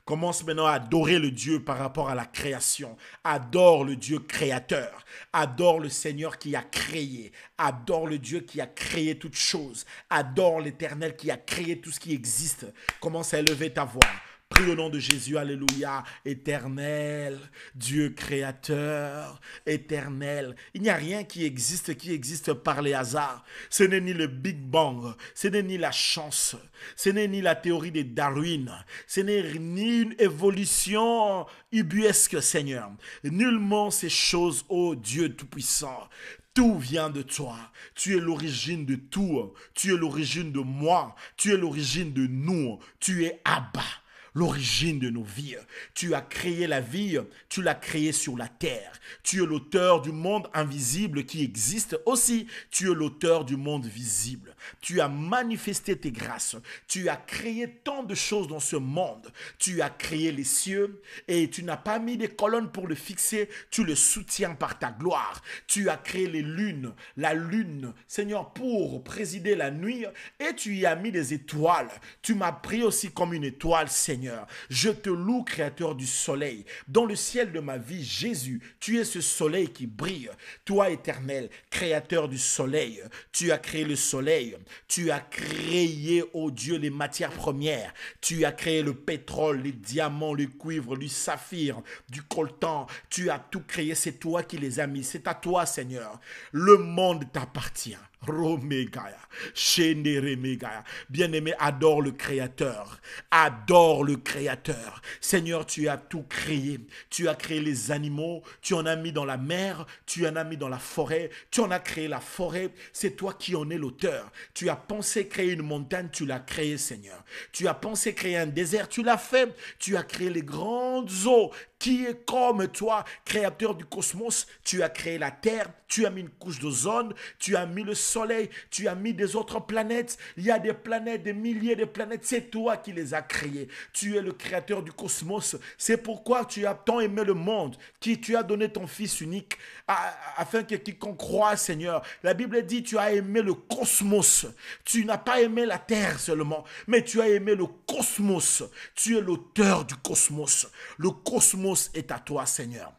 commence maintenant à adorer le Dieu par rapport à la création. Adore le Dieu créateur. Adore le Seigneur qui a créé. Adore le Dieu qui a créé toutes choses. Adore l'Éternel qui a créé tout ce qui existe. Commence à élever ta voix. Prie au nom de Jésus, alléluia, éternel, Dieu créateur, éternel. Il n'y a rien qui existe par les hasards. Ce n'est ni le Big Bang, ce n'est ni la chance, ce n'est ni la théorie de Darwin, ce n'est ni une évolution ubuesque, Seigneur. Nullement ces choses, ô Dieu Tout-Puissant. Tout vient de toi. Tu es l'origine de tout. Tu es l'origine de moi. Tu es l'origine de nous. Tu es Abba. L'origine de nos vies. Tu as créé la vie, tu l'as créée sur la terre. Tu es l'auteur du monde invisible qui existe aussi. Tu es l'auteur du monde visible. Tu as manifesté tes grâces. Tu as créé tant de choses dans ce monde. Tu as créé les cieux et tu n'as pas mis des colonnes pour le fixer. Tu le soutiens par ta gloire. Tu as créé les lunes, la lune, Seigneur, pour présider la nuit et tu y as mis des étoiles. Tu m'as pris aussi comme une étoile, Seigneur. Je te loue, créateur du soleil. Dans le ciel de ma vie, Jésus, tu es ce soleil qui brille. Toi, éternel, créateur du soleil, tu as créé le soleil. Tu as créé, ô Dieu, les matières premières. Tu as créé le pétrole, les diamants, le cuivre, le saphir, du coltan. Tu as tout créé, c'est toi qui les as mis. C'est à toi, Seigneur. Le monde t'appartient. Bien-aimé, adore le Créateur. Adore le Créateur. Seigneur, tu as tout créé. Tu as créé les animaux. Tu en as mis dans la mer. Tu en as mis dans la forêt. Tu en as créé la forêt. C'est toi qui en es l'auteur. Tu as pensé créer une montagne. Tu l'as créé, Seigneur. Tu as pensé créer un désert. Tu l'as fait. Tu as créé les grandes eaux. Qui est comme toi, créateur du cosmos? Tu as créé la terre, tu as mis une couche d'ozone, tu as mis le soleil, tu as mis des autres planètes. Il y a des planètes, des milliers de planètes, c'est toi qui les as créées. Tu es le créateur du cosmos. C'est pourquoi tu as tant aimé le monde, qui tu as donné ton Fils unique, afin que quiconque croit, Seigneur. La Bible dit, tu as aimé le cosmos. Tu n'as pas aimé la terre seulement, mais tu as aimé le cosmos. Tu es l'auteur du cosmos. Le cosmos est à toi, Seigneur.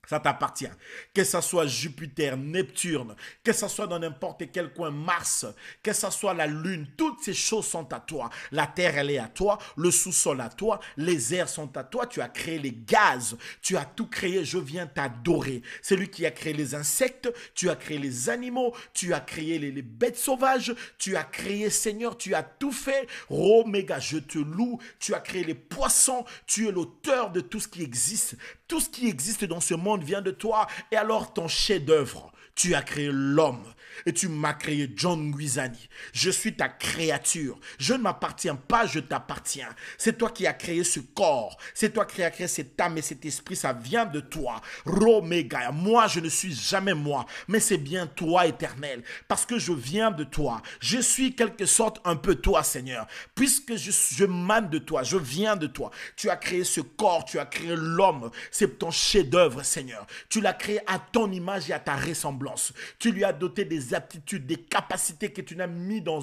Ça t'appartient. Que ce soit Jupiter, Neptune, que ce soit dans n'importe quel coin, Mars, que ce soit la Lune, toutes ces choses sont à toi. La terre, elle est à toi. Le sous-sol à toi. Les airs sont à toi. Tu as créé les gaz. Tu as tout créé. Je viens t'adorer. C'est lui qui a créé les insectes. Tu as créé les animaux. Tu as créé les bêtes sauvages. Tu as créé, Seigneur, tu as tout fait. Oh, méga, je te loue. Tu as créé les poissons. Tu es l'auteur de tout ce qui existe. Tout ce qui existe dans ce monde vient de toi. Et alors ton chef-d'œuvre, tu as créé l'homme. Et tu m'as créé, John Guizani. Je suis ta créature. Je ne m'appartiens pas, je t'appartiens. C'est toi qui as créé ce corps. C'est toi qui as créé cette âme et cet esprit. Ça vient de toi. Romega. Moi, je ne suis jamais moi. Mais c'est bien toi, éternel. Parce que je viens de toi. Je suis quelque sorte un peu toi, Seigneur. Puisque je mane de toi. Je viens de toi. Tu as créé ce corps. Tu as créé l'homme. C'est ton chef-d'œuvre, Seigneur. Tu l'as créé à ton image et à ta ressemblance. Tu lui as doté des aptitudes, des capacités que tu n'as mis dans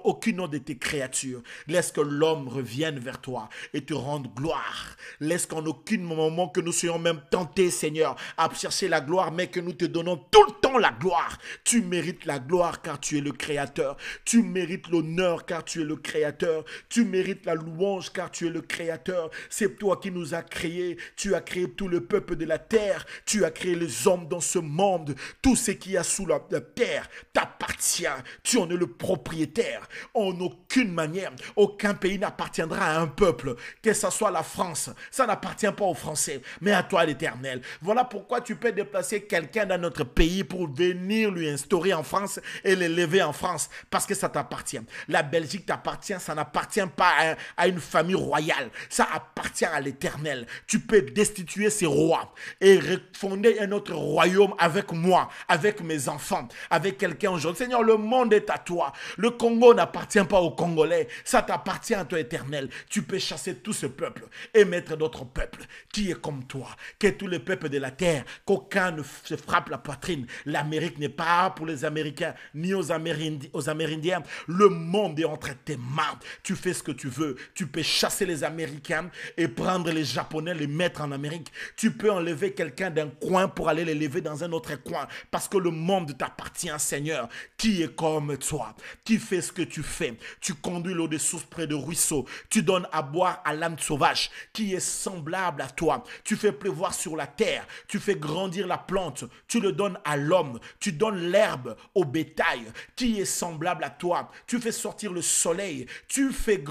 aucune de tes créatures. Laisse que l'homme revienne vers toi et te rende gloire. Laisse qu'en aucun moment que nous soyons même tentés, Seigneur, à chercher la gloire, mais que nous te donnons tout le temps la gloire. Tu mérites la gloire car tu es le Créateur. Tu mérites l'honneur car tu es le Créateur. Tu mérites la louange car tu es le Créateur. C'est toi qui nous as créés. Tu as créé tout le peuple de la terre. Tu as créé les hommes dans ce monde. Tout ce qu'il y a sous la terre t'appartient. Tu en es le propriétaire. En aucune manière, aucun pays n'appartiendra à un peuple, que ce soit la France. Ça n'appartient pas aux Français, mais à toi l'Éternel. Voilà pourquoi tu peux déplacer quelqu'un dans notre pays pour venir lui instaurer en France et l'élever en France, parce que ça t'appartient. La Belgique t'appartient, ça n'appartient pas à une famille royale. Ça appartient à l'Éternel. Tu peux destituer ces rois et fonder un autre royaume avec moi, avec mes enfants, avec quelqu'un aujourd'hui. Seigneur, le monde est à toi. Le Congo n'appartient pas aux Congolais. Ça t'appartient à toi, Éternel. Tu peux chasser tout ce peuple et mettre d'autres peuples qui est comme toi. Que tous les peuples de la terre, qu'aucun ne se frappe la poitrine. L'Amérique n'est pas pour les Américains, ni aux Amérindiens. Le monde est entre tes mains. Tu fais ce que tu veux. Tu peux chasser les Américains et prendre les Japonais, les mettre en Amérique. Tu peux enlever quelqu'un d'un coin pour aller l'élever dans un autre coin. Parce que le monde t'appartient, Seigneur. Qui est comme toi? Qui fait ce que tu fais? Tu conduis l'eau des sources près de ruisseaux. Tu donnes à boire à l'âne sauvage qui est semblable à toi. Tu fais pleuvoir sur la terre. Tu fais grandir la plante. Tu le donnes à l'homme. Tu donnes l'herbe au bétail qui est semblable à toi. Tu fais sortir le soleil. Tu fais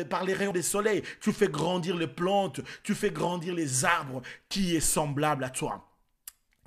par les rayons des soleils. Tu fais grandir les plantes. Tu fais grandir les arbres qui est semblable à toi.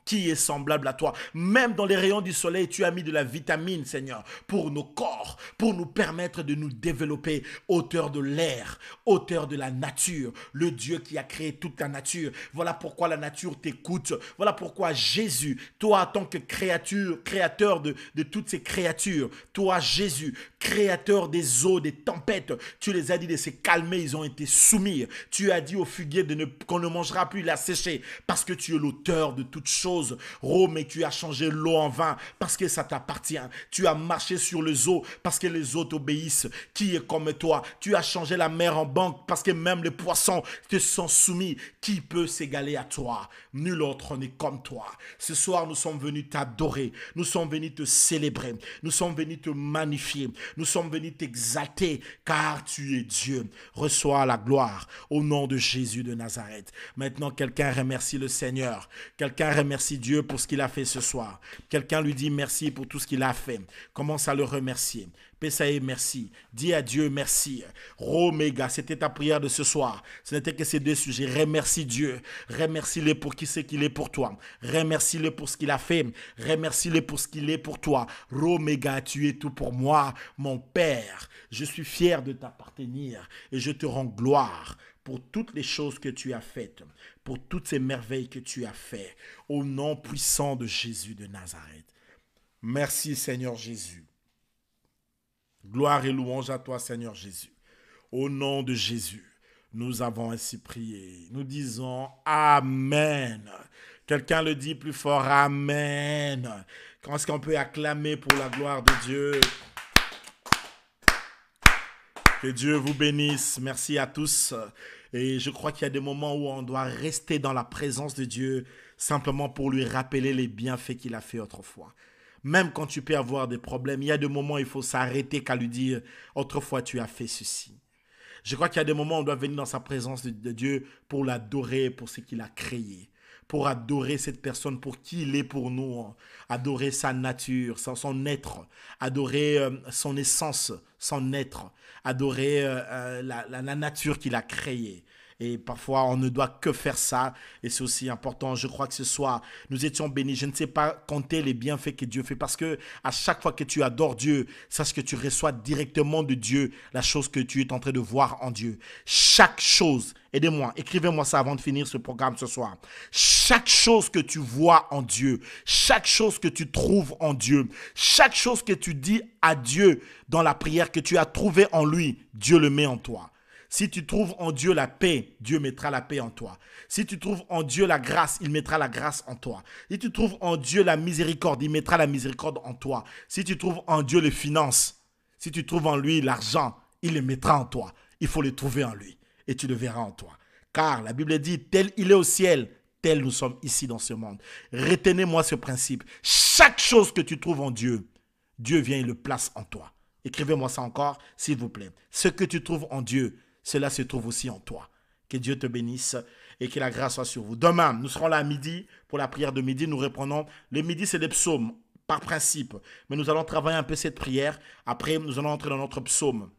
Qui est semblable à toi. Même dans les rayons du soleil, tu as mis de la vitamine, Seigneur, pour nos corps, pour nous permettre de nous développer, auteur de l'air, auteur de la nature, le Dieu qui a créé toute la nature. Voilà pourquoi la nature t'écoute. Voilà pourquoi Jésus, toi en tant que créateur de toutes ces créatures, toi Jésus, créateur des eaux, des tempêtes, tu les as dit de se calmer, ils ont été soumis. Tu as dit au figuier qu'on ne mangera plus, il a séché, parce que tu es l'auteur de toutes choses. Rome, et tu as changé l'eau en vin parce que ça t'appartient. Tu as marché sur les eaux parce que les eaux t'obéissent. Qui est comme toi? Tu as changé la mer en banque parce que même les poissons te sont soumis. Qui peut s'égaler à toi? Nul autre n'est comme toi. Ce soir, nous sommes venus t'adorer. Nous sommes venus te célébrer. Nous sommes venus te magnifier. Nous sommes venus t'exalter car tu es Dieu. Reçois la gloire au nom de Jésus de Nazareth. Maintenant, quelqu'un remercie le Seigneur. Quelqu'un remercie Dieu pour ce qu'il a fait ce soir. Quelqu'un lui dit merci pour tout ce qu'il a fait. Commence à le remercier. Pesaïe, merci. Dis à Dieu merci. Roméga, c'était ta prière de ce soir. Ce n'était que ces deux sujets. Remercie Dieu. Remercie-le pour qui c'est qu'il est pour toi. Remercie-le pour ce qu'il a fait. Remercie-le pour ce qu'il est pour toi. Roméga, tu es tout pour moi, mon Père. Je suis fier de t'appartenir et je te rends gloire pour toutes les choses que tu as faites, pour toutes ces merveilles que tu as faites, au nom puissant de Jésus de Nazareth. Merci Seigneur Jésus. Gloire et louange à toi Seigneur Jésus. Au nom de Jésus, nous avons ainsi prié. Nous disons Amen. Quelqu'un le dit plus fort, Amen. Quand est-ce qu'on peut acclamer pour la gloire de Dieu? Que Dieu vous bénisse. Merci à tous. Et je crois qu'il y a des moments où on doit rester dans la présence de Dieu simplement pour lui rappeler les bienfaits qu'il a fait autrefois. Même quand tu peux avoir des problèmes, il y a des moments où il faut s'arrêter qu'à lui dire « Autrefois, tu as fait ceci ». Je crois qu'il y a des moments où on doit venir dans sa présence de Dieu pour l'adorer, pour ce qu'il a créé. Pour adorer cette personne, pour qui il est pour nous. Adorer sa nature, son être. Adorer son essence, son être. Adorer la nature qu'il a créée. Et parfois, on ne doit que faire ça. Et c'est aussi important. Je crois que ce soir, nous étions bénis. Je ne sais pas compter les bienfaits que Dieu fait. Parce que à chaque fois que tu adores Dieu, sache que tu reçois directement de Dieu la chose que tu es en train de voir en Dieu. Chaque chose, aidez-moi, écrivez-moi ça avant de finir ce programme ce soir. Chaque chose que tu vois en Dieu, chaque chose que tu trouves en Dieu, chaque chose que tu dis à Dieu dans la prière que tu as trouvée en lui, Dieu le met en toi. Si tu trouves en Dieu la paix, Dieu mettra la paix en toi. Si tu trouves en Dieu la grâce, il mettra la grâce en toi. Si tu trouves en Dieu la miséricorde, il mettra la miséricorde en toi. Si tu trouves en Dieu les finances, si tu trouves en lui l'argent, il les mettra en toi. Il faut les trouver en lui et tu le verras en toi. Car la Bible dit, tel il est au ciel, tel nous sommes ici dans ce monde. Retenez-moi ce principe. Chaque chose que tu trouves en Dieu, Dieu vient et le place en toi. Écrivez-moi ça encore, s'il vous plaît. Ce que tu trouves en Dieu, cela se trouve aussi en toi. Que Dieu te bénisse et que la grâce soit sur vous. Demain, nous serons là à midi pour la prière de midi. Nous reprenons. Les midis, c'est des psaumes, par principe. Mais nous allons travailler un peu cette prière. Après, nous allons entrer dans notre psaume.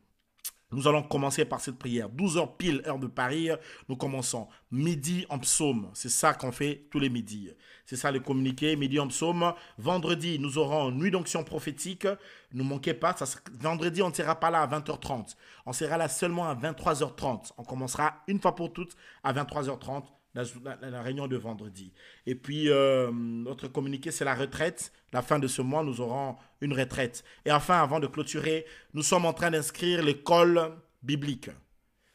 Nous allons commencer par cette prière. 12 heures pile, heure de Paris, nous commençons. Midi en psaume, c'est ça qu'on fait tous les midis. C'est ça le communiqué, midi en psaume. Vendredi, nous aurons nuit d'onction prophétique. Ne manquez pas, vendredi, on ne sera pas là à 20h30. On sera là seulement à 23h30. On commencera une fois pour toutes à 23h30. La réunion de vendredi. Et puis, notre communiqué, c'est la retraite. La fin de ce mois, nous aurons une retraite. Et enfin, avant de clôturer, nous sommes en train d'inscrire l'école biblique.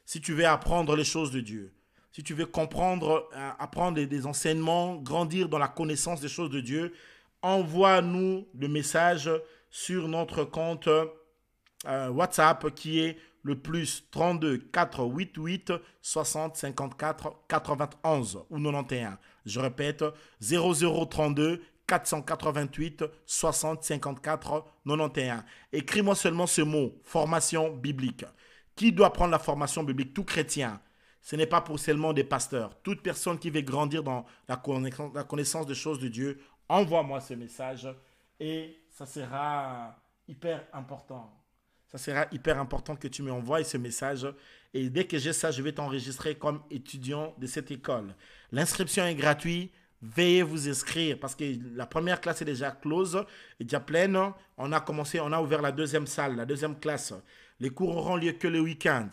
Si tu veux apprendre les choses de Dieu, si tu veux comprendre, apprendre des enseignements, grandir dans la connaissance des choses de Dieu, envoie-nous le message sur notre compte WhatsApp qui est le plus 32 488 60 54 91 ou 91. Je répète, 0032 488 60 54 91. Écris-moi seulement ce mot, formation biblique. Qui doit prendre la formation biblique? Tout chrétien. Ce n'est pas pour seulement des pasteurs. Toute personne qui veut grandir dans la connaissance des choses de Dieu, envoie-moi ce message et ça sera hyper important. Ça sera hyper important que tu m'envoies ce message. Et dès que j'ai ça, je vais t'enregistrer comme étudiant de cette école. L'inscription est gratuite. Veuillez vous inscrire parce que la première classe est déjà close, est déjà pleine. On a ouvert la deuxième salle, la deuxième classe. Les cours auront lieu que le week-end.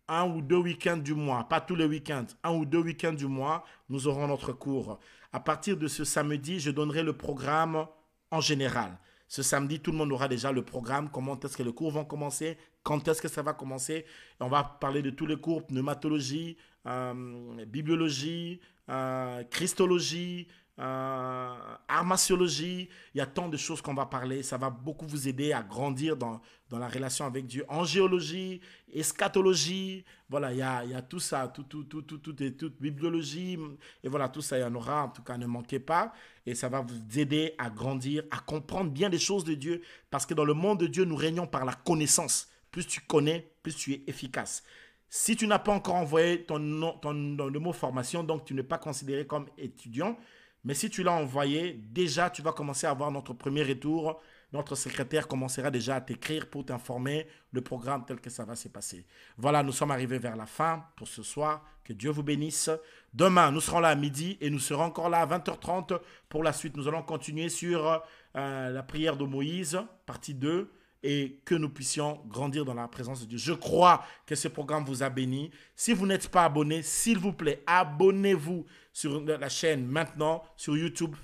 1 ou 2 week-ends du mois, pas tous les week-ends. 1 ou 2 week-ends du mois, nous aurons notre cours. À partir de ce samedi, je donnerai le programme en général. Ce samedi, tout le monde aura déjà le programme, comment est-ce que les cours vont commencer, quand est-ce que ça va commencer. Et on va parler de tous les cours, pneumatologie, bibliologie, christologie, armatiologie. Il y a tant de choses qu'on va parler. Ça va beaucoup vous aider à grandir dans la relation avec Dieu. Angéologie, eschatologie, voilà, il y a tout ça, toute bibliologie. Et voilà, tout ça, il y en aura. En tout cas, ne manquez pas. Et ça va vous aider à grandir, à comprendre bien les choses de Dieu. Parce que dans le monde de Dieu, nous régnons par la connaissance. Plus tu connais, plus tu es efficace. Si tu n'as pas encore envoyé le mot formation, donc tu n'es pas considéré comme étudiant. Mais si tu l'as envoyé, déjà, tu vas commencer à avoir notre premier retour. Notre secrétaire commencera déjà à t'écrire pour t'informer le programme tel que ça va se passer. Voilà, nous sommes arrivés vers la fin pour ce soir. Que Dieu vous bénisse. Demain, nous serons là à midi et nous serons encore là à 20h30 pour la suite. Nous allons continuer sur la prière de Moïse, partie 2. Et que nous puissions grandir dans la présence de Dieu. Je crois que ce programme vous a béni. Si vous n'êtes pas abonné, s'il vous plaît, abonnez-vous sur la chaîne maintenant, sur YouTube.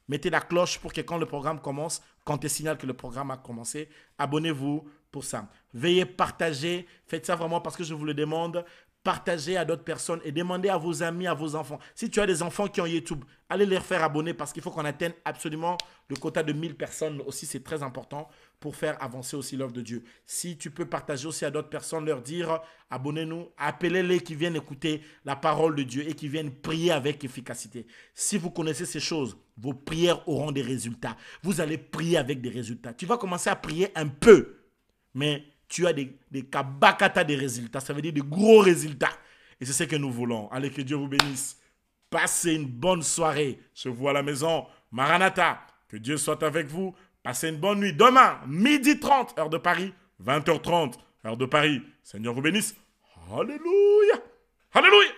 Mettez la cloche pour que quand le programme commence, quand il signale que le programme a commencé, abonnez-vous pour ça. Veuillez partager. Faites ça vraiment parce que je vous le demande. Partagez à d'autres personnes et demandez à vos amis, à vos enfants. Si tu as des enfants qui ont YouTube, allez les faire abonner parce qu'il faut qu'on atteigne absolument le quota de 1000 personnes. Aussi, c'est très important pour faire avancer aussi l'œuvre de Dieu. Si tu peux partager aussi à d'autres personnes, leur dire, abonnez-nous, appelez-les qui viennent écouter la parole de Dieu et qui viennent prier avec efficacité. Si vous connaissez ces choses, vos prières auront des résultats. Vous allez prier avec des résultats. Tu vas commencer à prier un peu, mais tu as des kabakata des résultats. Ça veut dire des gros résultats. Et c'est ce que nous voulons. Allez, que Dieu vous bénisse. Passez une bonne soirée. Je vous à la maison. Maranatha. Que Dieu soit avec vous. Passez une bonne nuit. Demain, 12h30, heure de Paris. 20h30, heure de Paris. Seigneur vous bénisse. Alléluia. Alléluia.